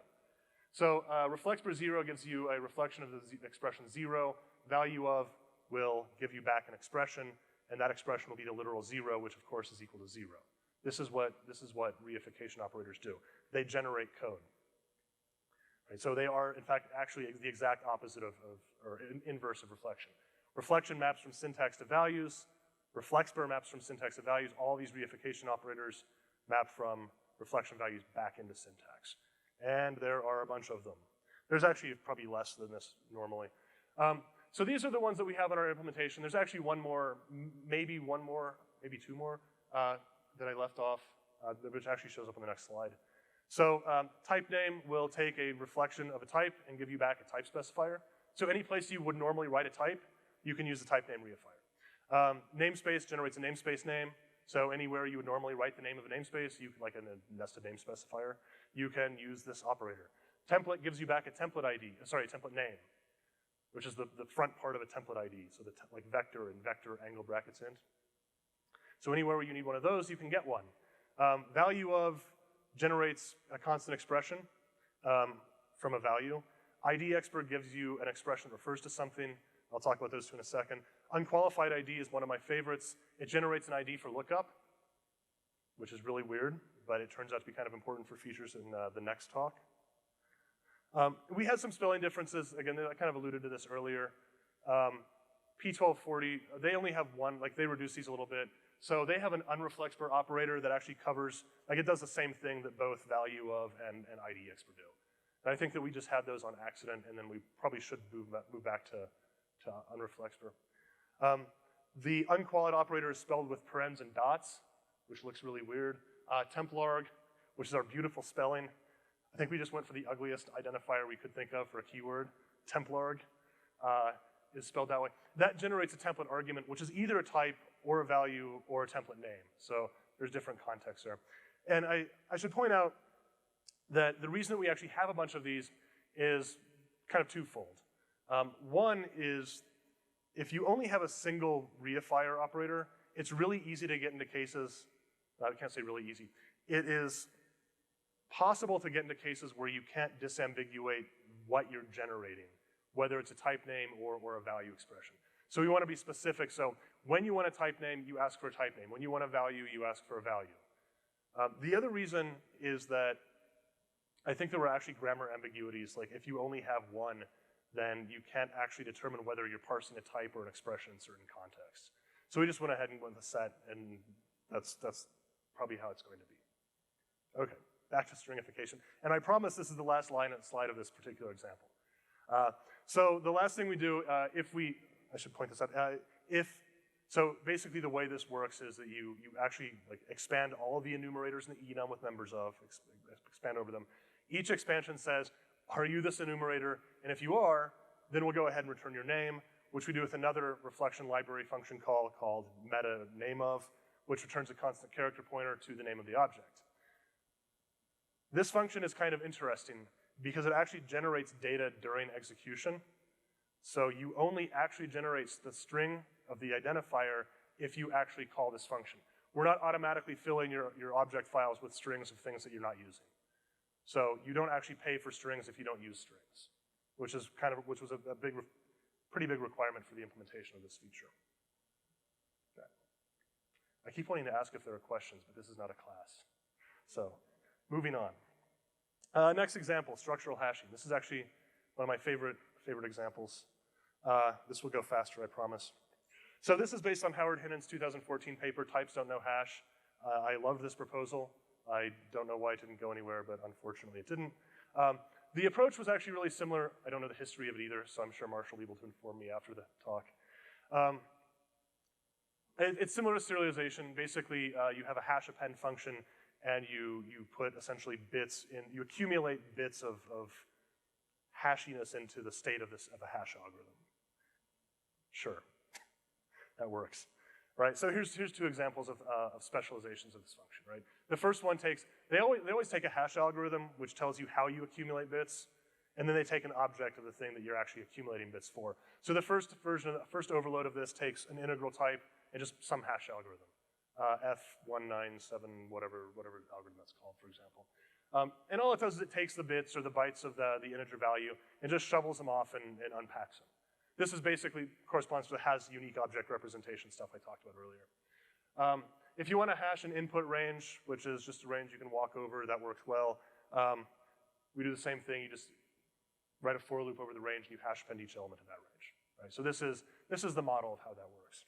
So reflexpr 0 gives you a reflection of the expression 0. Value of will give you back an expression, and that expression will be the literal 0, which of course is equal to 0. This is what reification operators do. They generate code. Right? So they are, in fact, actually the exact opposite or inverse of reflection. Reflection maps from syntax to values. Reflexpr maps from syntax to values. All these reification operators map from reflection values back into syntax. And there are a bunch of them. There's actually probably less than this normally. So these are the ones that we have in our implementation. There's actually one more, maybe two more that I left off, which actually shows up on the next slide. So type name will take a reflection of a type and give you back a type specifier. So any place you would normally write a type, you can use the type name reifier. Namespace generates a namespace name. So anywhere you would normally write the name of a namespace, like in a nested name specifier, you can use this operator. Template gives you back a template ID, sorry, a template name, which is the front part of a template ID. So like vector and vector angle brackets int. So anywhere where you need one of those, you can get one. Value of generates a constant expression from a value. IDexpr gives you an expression that refers to something. I'll talk about those two in a second. Unqualified ID is one of my favorites. It generates an ID for lookup, which is really weird, but it turns out to be kind of important for features in the next talk. We had some spelling differences. Again, I kind of alluded to this earlier. P1240, they only have one, like they reduce these a little bit. So they have an unreflexpr operator that actually covers, like it does the same thing that both value of and IDexpr do. And I think that we just had those on accident, and then we probably should move back to unreflexpr. The unqualified operator is spelled with parens and dots, which looks really weird. Templarg, which is our beautiful spelling. I think we just went for the ugliest identifier we could think of for a keyword. Templarg is spelled that way. That generates a template argument, which is either a type or a value or a template name. So there's different contexts there. And I should point out that the reason that we actually have a bunch of these is kind of twofold. One is if you only have a single reifier operator, it's really easy to get into cases, I can't say really easy, it is possible to get into cases where you can't disambiguate what you're generating, whether it's a type name or a value expression. So we want to be specific. So when you want a type name, you ask for a type name. When you want a value, you ask for a value. The other reason is that I think there were actually grammar ambiguities. Like if you only have one, then you can't actually determine whether you're parsing a type or an expression in certain contexts. So we just went ahead and went with a set, and that's probably how it's going to be. Okay, back to stringification. And I promise this is the last slide of this particular example. So the last thing we do, I should point this out, so basically the way this works is that you actually like expand all of the enumerators in the enum with members of, expand over them. Each expansion says, are you this enumerator? And if you are, then we'll go ahead and return your name, which we do with another reflection library function call called meta nameof, which returns a constant character pointer to the name of the object. This function is kind of interesting because it actually generates data during execution. So you only actually generate the string of the identifier if you actually call this function. We're not automatically filling your object files with strings of things that you're not using. So you don't actually pay for strings if you don't use strings, which was a pretty big requirement for the implementation of this feature. Okay. I keep wanting to ask if there are questions, but this is not a class. So moving on. Next example, structural hashing. This is actually one of my favorite examples. This will go faster, I promise. So this is based on Howard Hinnan's 2014 paper, Types Don't Know Hash. I love this proposal. I don't know why it didn't go anywhere, but unfortunately it didn't. The approach was actually really similar. I don't know the history of it either, so I'm sure Marshall will be able to inform me after the talk. It's similar to serialization. Basically, you have a hash append function, and you put essentially bits in, you accumulate bits of hashiness into the state of a hash algorithm. Sure, that works. Right, so here's two examples of specializations of this function, right? The first one they always take a hash algorithm which tells you how you accumulate bits, and then they take an object of the thing that you're actually accumulating bits for. So the first overload of this takes an integral type and just some hash algorithm, F197, whatever algorithm that's called, for example. And all it does is it takes the bits or the bytes of the integer value and just shovels them off and unpacks them. This is basically corresponds to the has unique object representation stuff I talked about earlier. If you want to hash an input range, which is just a range you can walk over, that works well. We do the same thing. You just write a for loop over the range and you hash append each element of that range. Right? So this is the model of how that works.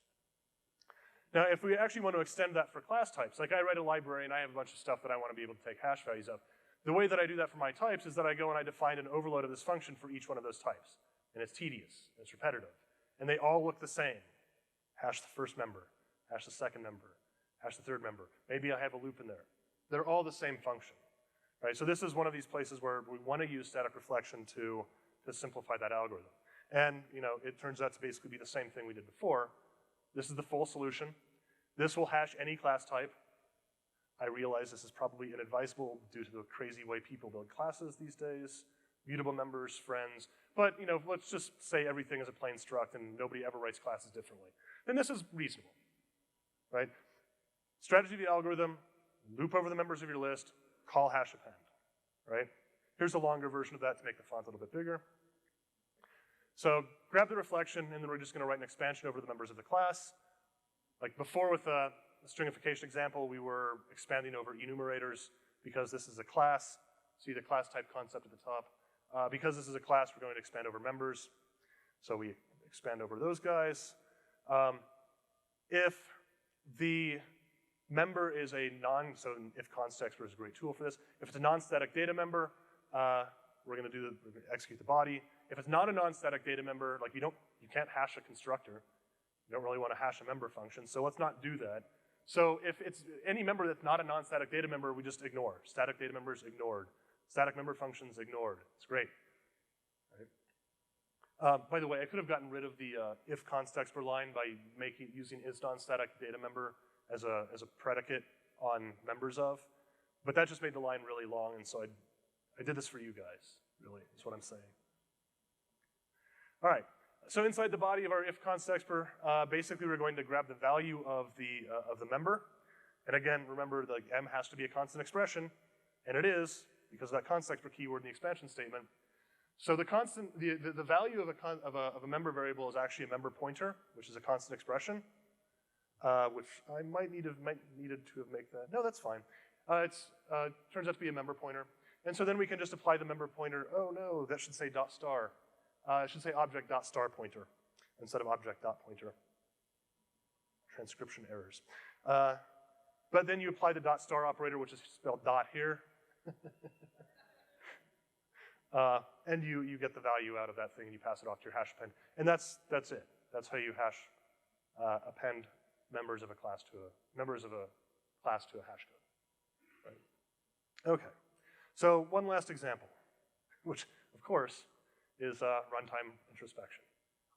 Now, if we actually want to extend that for class types, like I write a library and I have a bunch of stuff that I want to be able to take hash values of, the way that I do that for my types is that I go and I define an overload of this function for each one of those types. And it's tedious, and it's repetitive. And they all look the same. Hash the first member, hash the second member, hash the third member. Maybe I have a loop in there. They're all the same function, right? So this is one of these places where we want to use static reflection to simplify that algorithm. And it turns out to basically be the same thing we did before. This is the full solution. This will hash any class type. I realize this is probably inadvisable due to the crazy way people build classes these days. Mutable members, friends, but let's just say everything is a plain struct and nobody ever writes classes differently. Then this is reasonable, right? Strategy of the algorithm, loop over the members of your list, call hash append, right? Here's a longer version of that to make the font a little bit bigger. So grab the reflection, and then we're just gonna write an expansion over the members of the class. Like before with the stringification example, we were expanding over enumerators because this is a class. See the class type concept at the top. Because this is a class, we're going to expand over members. So we expand over those guys. If the member is a so if constexpr is a great tool for this. If it's a non-static data member, we're gonna execute the body. If it's not a non-static data member, like you can't hash a constructor. You don't really want to hash a member function, so let's not do that. So if it's any member that's not a non-static data member, we just ignore. Static data members ignored. Static member functions ignored. It's great. Right? By the way, I could have gotten rid of the if constexpr line by using is non-static data member as a predicate on members of, but that just made the line really long, and so I did this for you guys. Really, is what I'm saying. All right. So inside the body of our if constexpr, basically we're going to grab the value of the member, and again, remember the m has to be a constant expression, and it is. because of that constexpr keyword in the expansion statement. So the value of a member variable is actually a member pointer, which is a constant expression, which I might needed to have made that. No, that's fine. Turns out to be a member pointer. And so then we can just apply the member pointer. Oh no, that should say dot star. It should say object dot star pointer instead of object dot pointer. Transcription errors. But then you apply the dot star operator, which is spelled dot here. And you get the value out of that thing and you pass it off to your hash append. And that's it. That's how you hash append members of a class to a hash code. Right? Okay. So one last example, which of course is runtime introspection.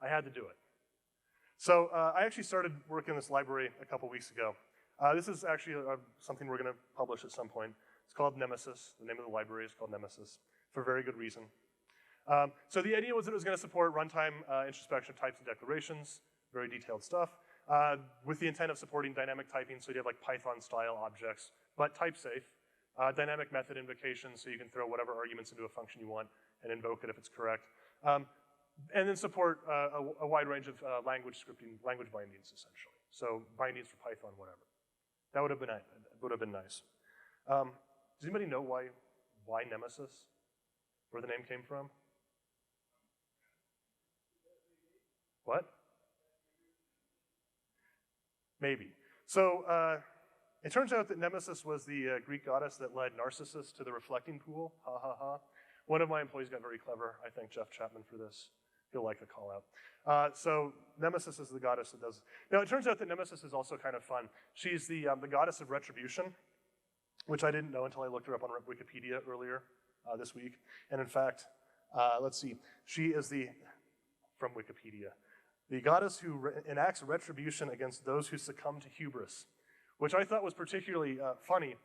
I had to do it. So I actually started working on this library a couple weeks ago. This is actually something we're going to publish at some point. It's called Nemesis. The name of the library is called Nemesis for a very good reason. So the idea was that it was going to support runtime introspection types and declarations, very detailed stuff, with the intent of supporting dynamic typing, so you have like Python-style objects, but type-safe. Dynamic method invocation, so you can throw whatever arguments into a function you want and invoke it if it's correct. And then support a wide range of language scripting, language bindings, essentially. So bindings for Python, whatever. That would have been nice. Does anybody know why Nemesis? Where the name came from? What? Maybe. So it turns out that Nemesis was the Greek goddess that led Narcissus to the reflecting pool. Ha ha ha. One of my employees got very clever. I thank Jeff Chapman for this. He'll like the call out. So Nemesis is the goddess that does. Now it turns out that Nemesis is also kind of fun. She's the goddess of retribution, which I didn't know until I looked her up on Wikipedia earlier this week. And in fact, let's see, she is from Wikipedia, the goddess who enacts retribution against those who succumb to hubris, which I thought was particularly funny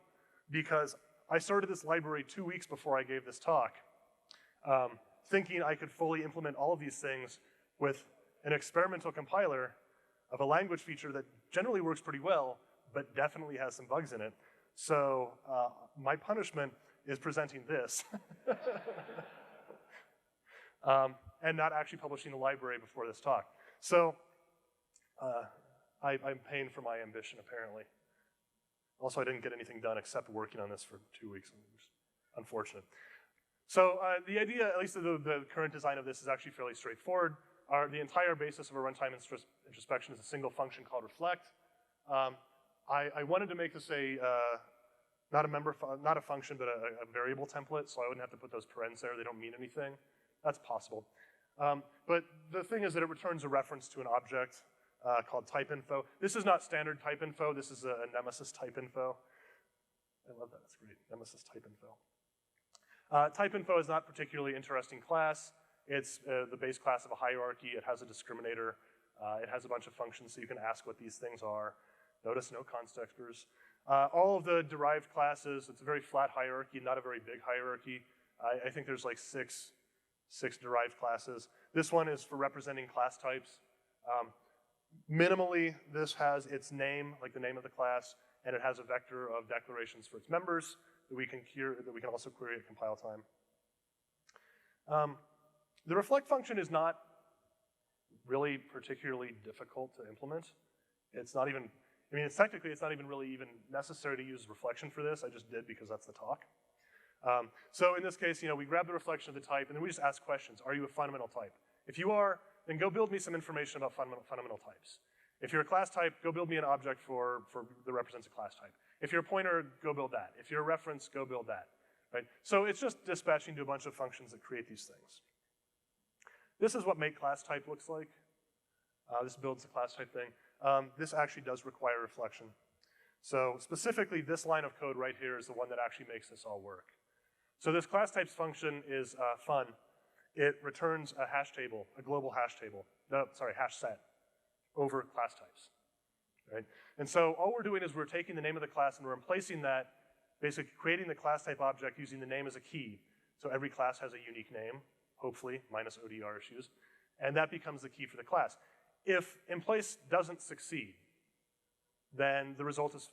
because I started this library 2 weeks before I gave this talk, thinking I could fully implement all of these things with an experimental compiler of a language feature that generally works pretty well, but definitely has some bugs in it. So my punishment is presenting this and not actually publishing the library before this talk. So I'm paying for my ambition, apparently. Also, I didn't get anything done except working on this for 2 weeks. Unfortunate. So the idea, at least the current design of this, is actually fairly straightforward. The entire basis of a runtime introspection is a single function called reflect. I wanted to make this not a function, but a variable template, so I wouldn't have to put those parens there. They don't mean anything. That's possible. But the thing is that it returns a reference to an object called typeinfo. This is not standard typeinfo. This is a Nemesis typeinfo. I love that. That's great. Nemesis typeinfo. Typeinfo is not a particularly interesting class. It's the base class of a hierarchy. It has a discriminator. It has a bunch of functions, so you can ask what these things are. Notice no constexprs. All of the derived classes, it's a very flat hierarchy, not a very big hierarchy. I think there's like six derived classes. This one is for representing class types. Minimally, this has its name, like the name of the class, and it has a vector of declarations for its members that we can also query at compile time. The reflect function is not really particularly difficult to implement. It's not even, technically it's not even really necessary to use reflection for this. I just did because that's the talk. So in this case, we grab the reflection of the type and then we just ask questions. Are you a fundamental type? If you are, then go build me some information about fundamental types. If you're a class type, go build me an object that represents a class type. If you're a pointer, go build that. If you're a reference, go build that. Right? So it's just dispatching to a bunch of functions that create these things. This is what make class type looks like. This builds the class type thing. This actually does require reflection. So specifically, this line of code right here is the one that actually makes this all work. So this class types function is fun. It returns a hash table, a global hash table. Hash set over class types. Right? And so all we're doing is we're taking the name of the class and we're replacing that, basically creating the class type object using the name as a key. So every class has a unique name, hopefully, minus ODR issues. And that becomes the key for the class. If in place doesn't succeed, then the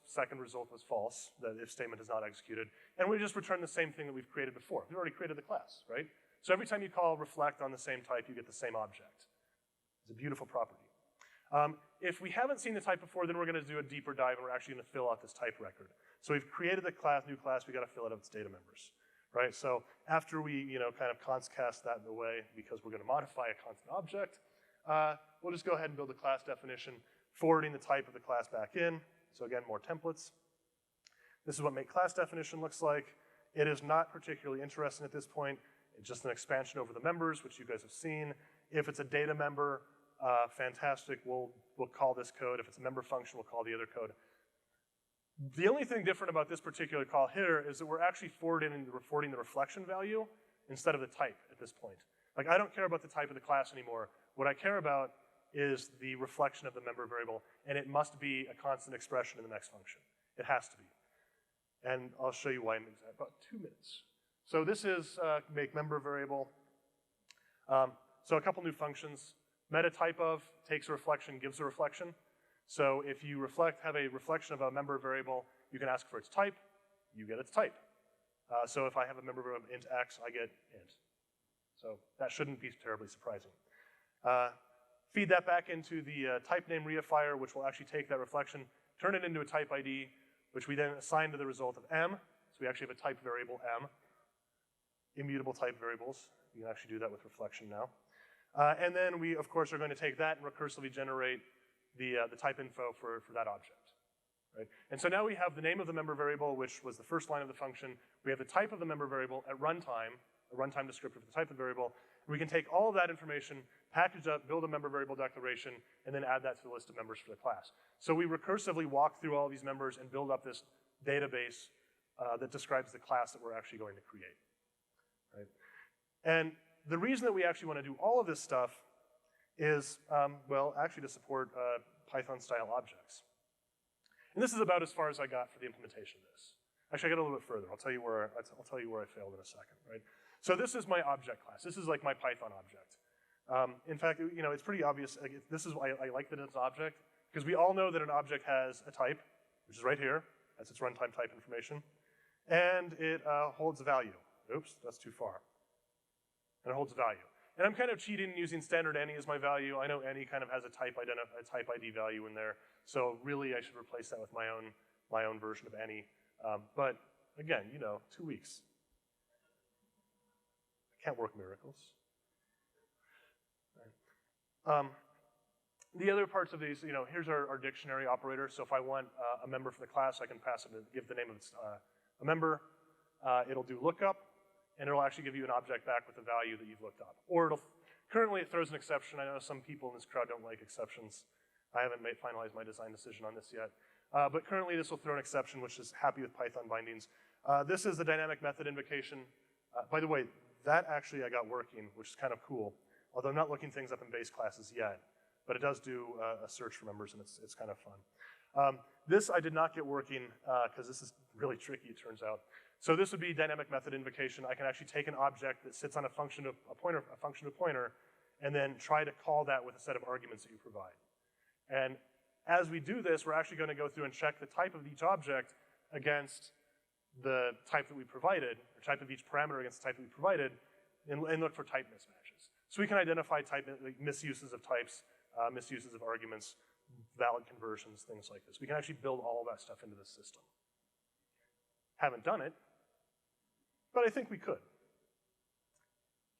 second result was false, the if statement is not executed, and we just return the same thing that we've created before. We've already created the class, right? So every time you call reflect on the same type, you get the same object. It's a beautiful property. If we haven't seen the type before, then we're gonna do a deeper dive and we're actually gonna fill out this type record. So we've created the new class, we gotta fill it out with its data members, right? So after we, kind of constcast that in the way, because we're gonna modify a constant object, we'll just go ahead and build a class definition, forwarding the type of the class back in. So again, more templates. This is what make class definition looks like. It is not particularly interesting at this point. It's just an expansion over the members, which you guys have seen. If it's a data member, fantastic, we'll call this code. If it's a member function, we'll call the other code. The only thing different about this particular call here is that we're actually forwarding the reflection value instead of the type at this point. Like, I don't care about the type of the class anymore. What I care about is the reflection of the member variable, and it must be a constant expression in the next function. It has to be. And I'll show you why in about 2 minutes. So this is make member variable. So a couple new functions. Meta type of takes a reflection, gives a reflection. So if you have a reflection of a member variable, you can ask for its type, you get its type. So if I have a member variable int x, I get int. So that shouldn't be terribly surprising. Feed that back into the type name reifier, which will actually take that reflection, turn it into a type ID, which we then assign to the result of m. So we actually have a type variable m. Immutable type variables. You can actually do that with reflection now. And then we, of course, are going to take that and recursively generate the type info for that object. Right? And so now we have the name of the member variable, which was the first line of the function. We have the type of the member variable at runtime, a runtime descriptor for the type of the variable. And we can take all of that information, package up, build a member variable declaration, and then add that to the list of members for the class. So we recursively walk through all of these members and build up this database that describes the class that we're actually going to create. Right? And the reason that we actually want to do all of this stuff is, well, actually to support Python-style objects. And this is about as far as I got for the implementation of this. Actually, I got a little bit further. I'll tell you where I failed in a second, right? So this is my object class. This is like my Python object. In fact, it's pretty obvious. This is why I like that it's an object, because we all know that an object has a type, which is right here. That's its runtime type information. And it holds a value. Oops, that's too far. And it holds a value. And I'm kind of cheating using standard any as my value. I know any kind of has a type ID value in there. So really, I should replace that with my own version of any. But again, 2 weeks. I can't work miracles. Right. The other parts of these, here's our dictionary operator. So if I want a member for the class, I can pass it, give the name of a member. It'll do lookup, and it'll actually give you an object back with the value that you've looked up. Or currently it throws an exception. I know some people in this crowd don't like exceptions. I haven't finalized my design decision on this yet. But currently this will throw an exception, which is happy with Python bindings. This is the dynamic method invocation. By the way, that actually I got working, which is kind of cool. Although I'm not looking things up in base classes yet. But it does do a search for members, and it's kind of fun. This I did not get working, because this is really tricky, it turns out. So this would be dynamic method invocation. I can actually take an object that sits on a function of pointer, and then try to call that with a set of arguments that you provide. And as we do this, we're actually going to go through and check the type of each object against the type that we provided, or type of each parameter against the type that we provided, and look for type mismatches. So we can identify misuses of types, misuses of arguments, valid conversions, things like this. We can actually build all of that stuff into this system. Haven't done it, but I think we could.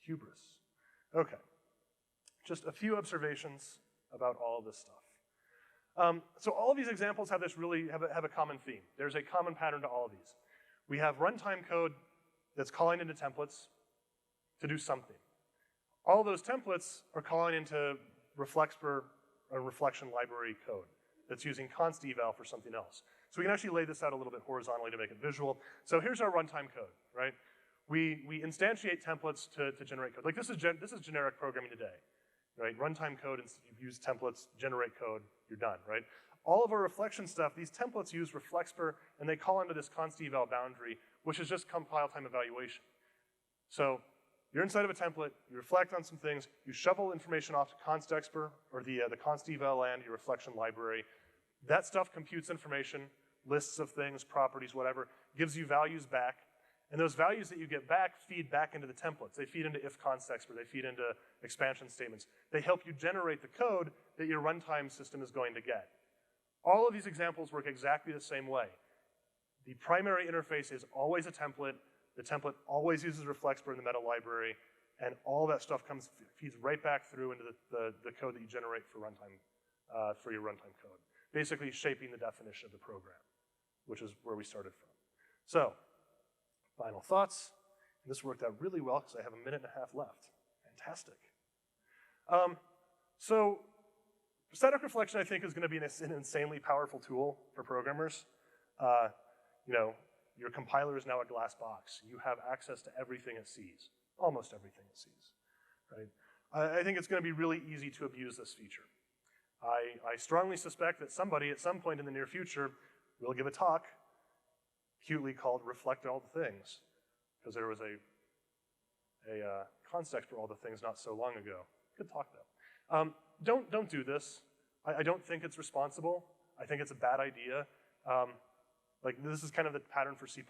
Hubris. Okay. Just a few observations about all of this stuff. So all of these examples have have a common theme. There's a common pattern to all of these. We have runtime code that's calling into templates to do something. All of those templates are calling into reflexpr or reflection library code that's using const eval for something else. So we can actually lay this out a little bit horizontally to make it visual. So here's our runtime code, right? We instantiate templates to generate code. Like this is generic programming today, right? Runtime code, and you use templates, generate code, you're done, right? All of our reflection stuff, these templates use reflexpr, and they call into this const eval boundary, which is just compile time evaluation. So you're inside of a template, you reflect on some things, you shovel information off to constexpr, or the const eval land, your reflection library. That stuff computes information, lists of things, properties, whatever, gives you values back, and those values that you get back feed back into the templates. They feed into if constexpr, they feed into expansion statements. They help you generate the code that your runtime system is going to get. All of these examples work exactly the same way. The primary interface is always a template. The template always uses ReflexPr in the meta library, and all that stuff feeds right back through into the code that you generate for runtime, for your runtime code. Basically shaping the definition of the program, which is where we started from. So, final thoughts. This worked out really well because I have a minute and a half left. Fantastic. So, static reflection, I think, is going to be an insanely powerful tool for programmers. You know, your compiler is now a glass box. You have access to everything it sees, almost everything it sees, right? I think it's going to be really easy to abuse this feature. I strongly suspect that somebody at some point in the near future will give a talk cutely called Reflect All the Things, because there was a context for all the things not so long ago. Good talk, though. Don't do this. I don't think it's responsible. I think it's a bad idea. Like, this is kind of the pattern for C++,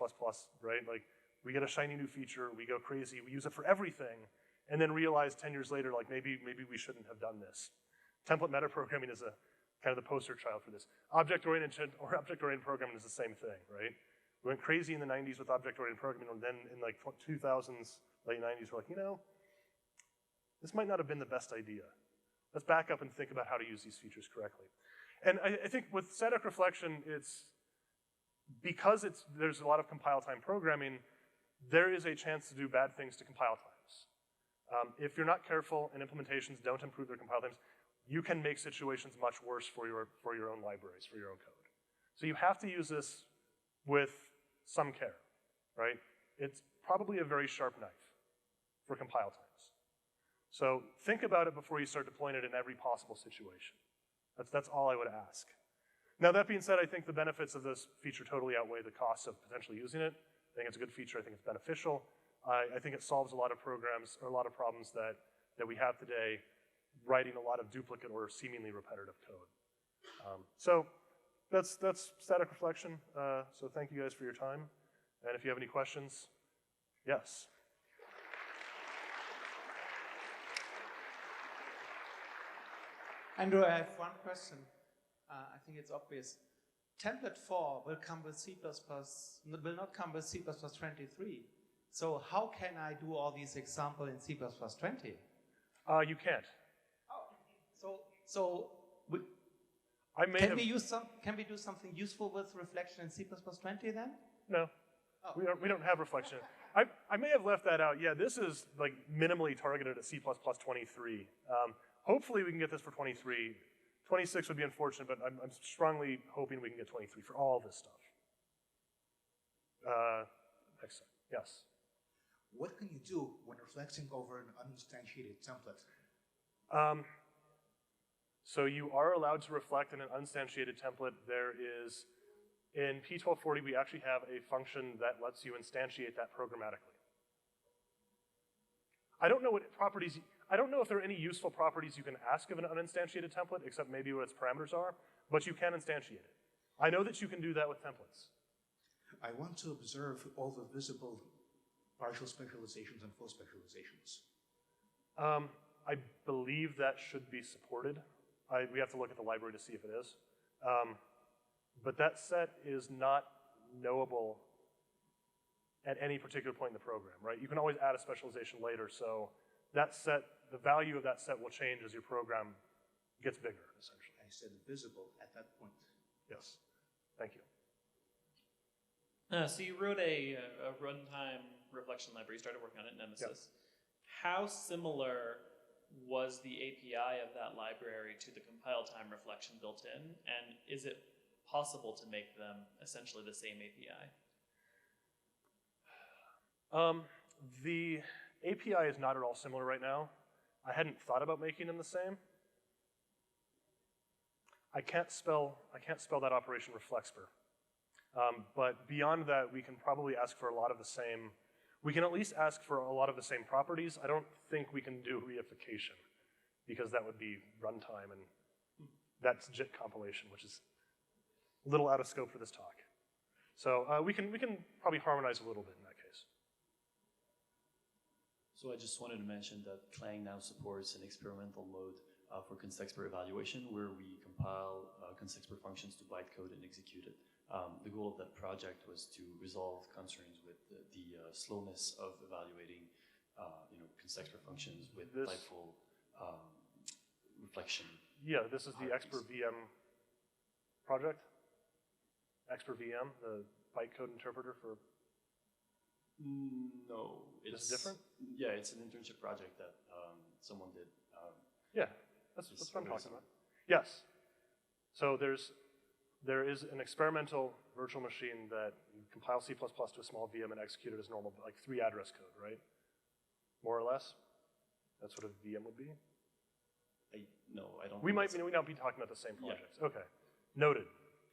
right? Like, we get a shiny new feature, we go crazy, we use it for everything, and then realize 10 years later, like, maybe we shouldn't have done this. Template metaprogramming is kind of the poster child for this. Object-oriented programming is the same thing, right? We went crazy in the 90s with object-oriented programming, and then in like 2000s, late 90s, we're like, you know, this might not have been the best idea. Let's back up and think about how to use these features correctly. And I think with static reflection, because there's a lot of compile time programming, there is a chance to do bad things to compile times. If you're not careful and implementations don't improve their compile times, you can make situations much worse for your own libraries, for your own code. So you have to use this with some care, right? It's probably a very sharp knife for compile times. So think about it before you start deploying it in every possible situation. That's all I would ask. Now, that being said, I think the benefits of this feature totally outweigh the costs of potentially using it. I think it's a good feature. I think it's beneficial. I think it solves a lot of programs, or a lot of problems that we have today, writing a lot of duplicate or seemingly repetitive code. So that's static reflection. So thank you guys for your time. And if you have any questions, yes. Andrew, I have one question. I think it's obvious. Template 4 will come with will not come with C++23. So how can I do all these examples in C++20? You can't. So can we do something useful with reflection in C++20 then? No, we don't have reflection. I may have left that out. Yeah, this is like minimally targeted at C++23. Hopefully we can get this for 23. 26 would be unfortunate, but I'm strongly hoping we can get 23 for all this stuff. Next slide. Yes? What can you do when reflecting over an uninstantiated template? So you are allowed to reflect in an uninstantiated template. There is, in P1240, we actually have a function that lets you instantiate that programmatically. I don't know if there are any useful properties you can ask of an uninstantiated template, except maybe what its parameters are, but you can instantiate it. I know that you can do that with templates. I want to observe all the visible partial specializations and full specializations. I believe that should be supported. We have to look at the library to see if it is. But that set is not knowable at any particular point in the program, right? You can always add a specialization later, so that set, the value of that set will change as your program gets bigger, essentially. I said visible at that point. Yes, thank you. So you wrote a runtime reflection library, you started working on it, Nemesis. Yep. How similar was the API of that library to the compile time reflection built in? And is it possible to make them essentially the same API? The API is not at all similar right now. I hadn't thought about making them the same. I can't spell that operation ReflexPr. But beyond that, we can probably ask for a lot of the same. We can at least ask for a lot of the same properties. I don't think we can do reification because that would be runtime, and that's JIT compilation, which is little out of scope for this talk. So we can probably harmonize a little bit in that case. So I just wanted to mention that Clang now supports an experimental mode for constexpr evaluation, where we compile constexpr functions to bytecode and execute it. The goal of that project was to resolve concerns with the slowness of evaluating constexpr functions with typeful reflection. Yeah, this is the expr VM project. expr VM, the bytecode interpreter for. No, it's different. Yeah, it's an internship project that someone did. Yeah, that's what I'm talking about. Yes. So there is an experimental virtual machine that you compile C++ to a small VM and execute it as normal, like 3 address code, right? More or less. That's what a VM would be. No, I don't. We might not be talking about the same projects. Yeah. Okay, noted.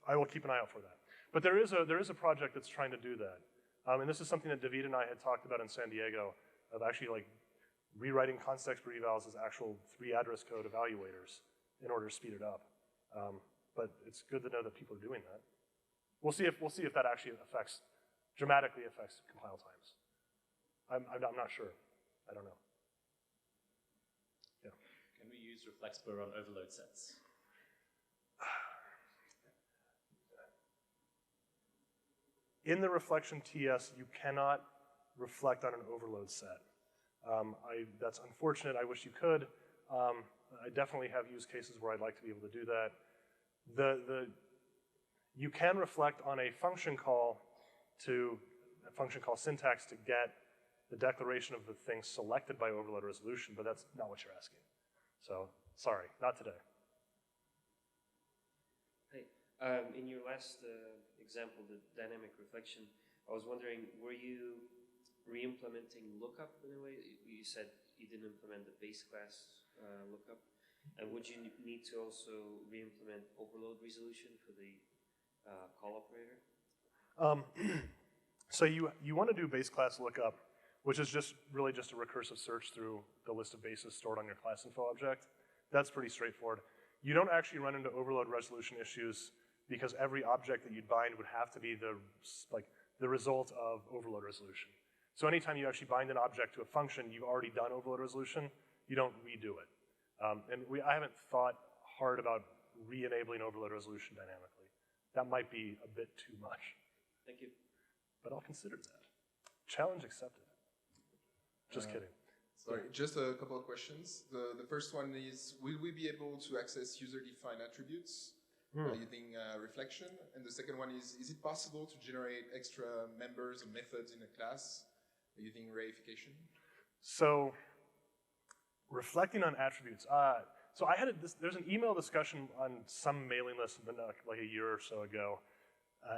I will keep an eye out for that. But there is a project that's trying to do that, and this is something that David and I had talked about in San Diego, of actually like rewriting constexpr evals as actual 3 address code evaluators in order to speed it up. But it's good to know that people are doing that. We'll see if that actually dramatically affects compile times. I'm not sure. I don't know. Yeah. Can we use reflexpr on overload sets? In the reflection TS, you cannot reflect on an overload set. That's unfortunate. I wish you could. I definitely have use cases where I'd like to be able to do that. You can reflect on a function call syntax to get the declaration of the thing selected by overload resolution, but that's not what you're asking. So, sorry, not today. Hey, in your last example, the dynamic reflection, I was wondering, were you re-implementing lookup in a way? You said you didn't implement the base class lookup. And would you need to also re-implement overload resolution for the call operator? So you want to do base class lookup, which is really just a recursive search through the list of bases stored on your class info object. That's pretty straightforward. You don't actually run into overload resolution issues because every object that you'd bind would have to be the result of overload resolution. So anytime you actually bind an object to a function, you've already done overload resolution. You don't redo it. I haven't thought hard about re-enabling overload resolution dynamically. That might be a bit too much. Thank you. But I'll consider that. Challenge accepted. Just kidding. Sorry, just a couple of questions. The first one is, will we be able to access user-defined attributes using reflection? And the second one is it possible to generate extra members or methods in a class using reification? So, reflecting on attributes. So I had there's an email discussion on some mailing list like a year or so ago,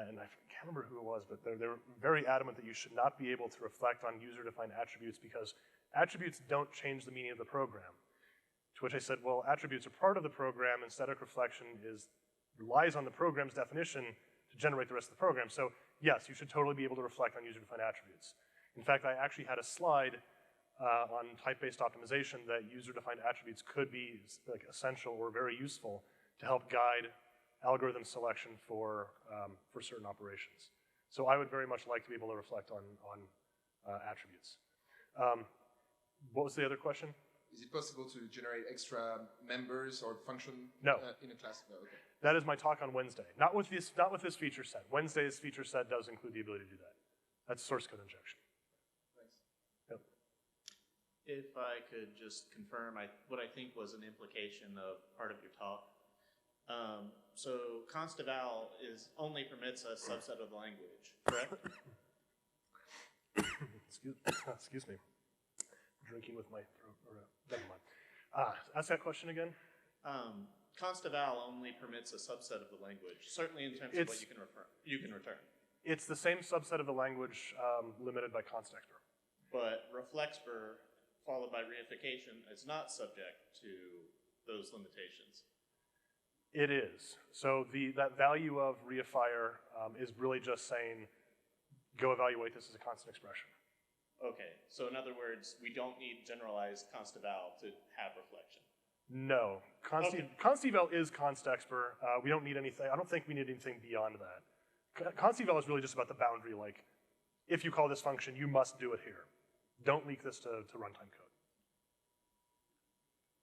and I can't remember who it was, but they were very adamant that you should not be able to reflect on user-defined attributes because attributes don't change the meaning of the program. To which I said, well, attributes are part of the program, and static reflection relies on the program's definition to generate the rest of the program. So yes, you should totally be able to reflect on user-defined attributes. In fact, I actually had a slide on type-based optimization that user-defined attributes could be essential or very useful to help guide algorithm selection for certain operations. So I would very much like to be able to reflect on attributes. What was the other question? Is it possible to generate extra members or function in a class? No, okay. That is my talk on Wednesday. Not with this feature set. Wednesday's feature set does include the ability to do that. That's source code injection. Thanks. Yep. If I could just confirm what I think was an implication of part of your talk. So const eval only permits a subset of the language, correct? Excuse me. Drinking with my throat. Never mind. Ask that question again. Const eval only permits a subset of the language, certainly in terms of what you can return. It's the same subset of the language limited by constexpr. But reflexpr followed by reification is not subject to those limitations. It is. So that value of reifier is really just saying, go evaluate this as a constant expression. Okay, so in other words, we don't need generalized const eval to have reflection. No. Consteval is constexpr. We don't need anything. I don't think we need anything beyond that. Consteval is really just about the boundary, like, if you call this function, you must do it here. Don't leak this to runtime code.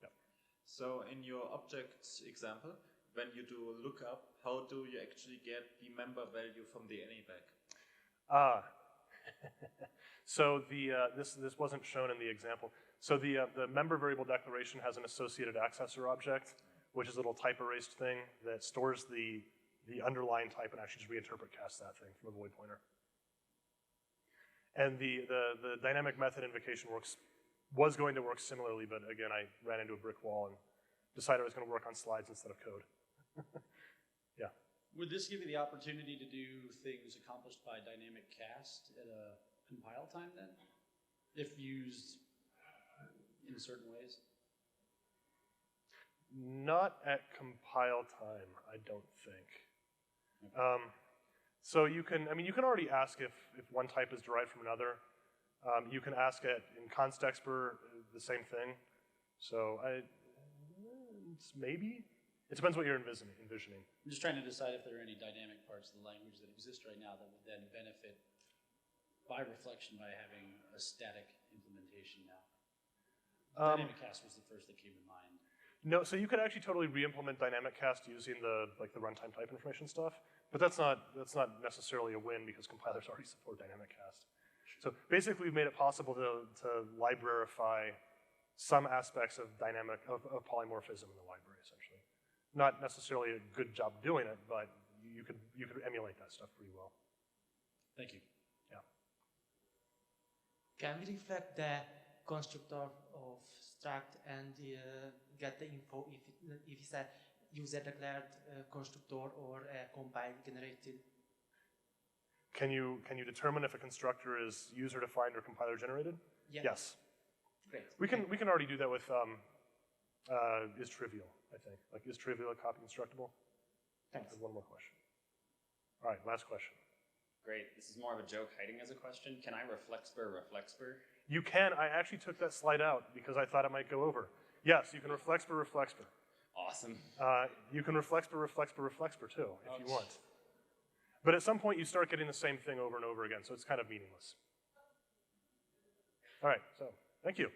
Yep. So in your objects example, when you do a lookup, how do you actually get the member value from the any back? So this wasn't shown in the example. So the member variable declaration has an associated accessor object, which is a little type erased thing that stores the underlying type and actually just reinterpret casts that thing from a void pointer. And the dynamic method invocation was going to work similarly, but again, I ran into a brick wall and decided I was going to work on slides instead of code. Yeah. Would this give you the opportunity to do things accomplished by dynamic cast at a compile time then, if used in certain ways? Not at compile time, I don't think. Okay. So you can already ask if one type is derived from another. You can ask it in constexpr, the same thing. So maybe. It depends what you're envisioning. I'm just trying to decide if there are any dynamic parts of the language that exist right now that would then benefit by reflection by having a static implementation now. Dynamic cast was the first that came to mind. No, so you could actually totally re-implement dynamic cast using the runtime type information stuff, but that's not necessarily a win because compilers already support dynamic cast. So basically, we've made it possible to librarify some aspects of polymorphism in the library, essentially. Not necessarily a good job doing it, but you could emulate that stuff pretty well. Thank you. Yeah. Can we reflect the constructor of struct and get the info if it's a user declared constructor or a compile generated? Can you determine if a constructor is user defined or compiler generated? Yeah. Yes. Great. We can already do that with is trivial, I think. Like, is trivial a copy constructible? Thanks. I have one more question. All right, last question. Great. This is more of a joke hiding as a question. Can I reflexpr? You can. I actually took that slide out because I thought it might go over. Yes, you can reflexpr. Awesome. You can reflexpr too, if you want. But at some point, you start getting the same thing over and over again, so it's kind of meaningless. All right, so thank you.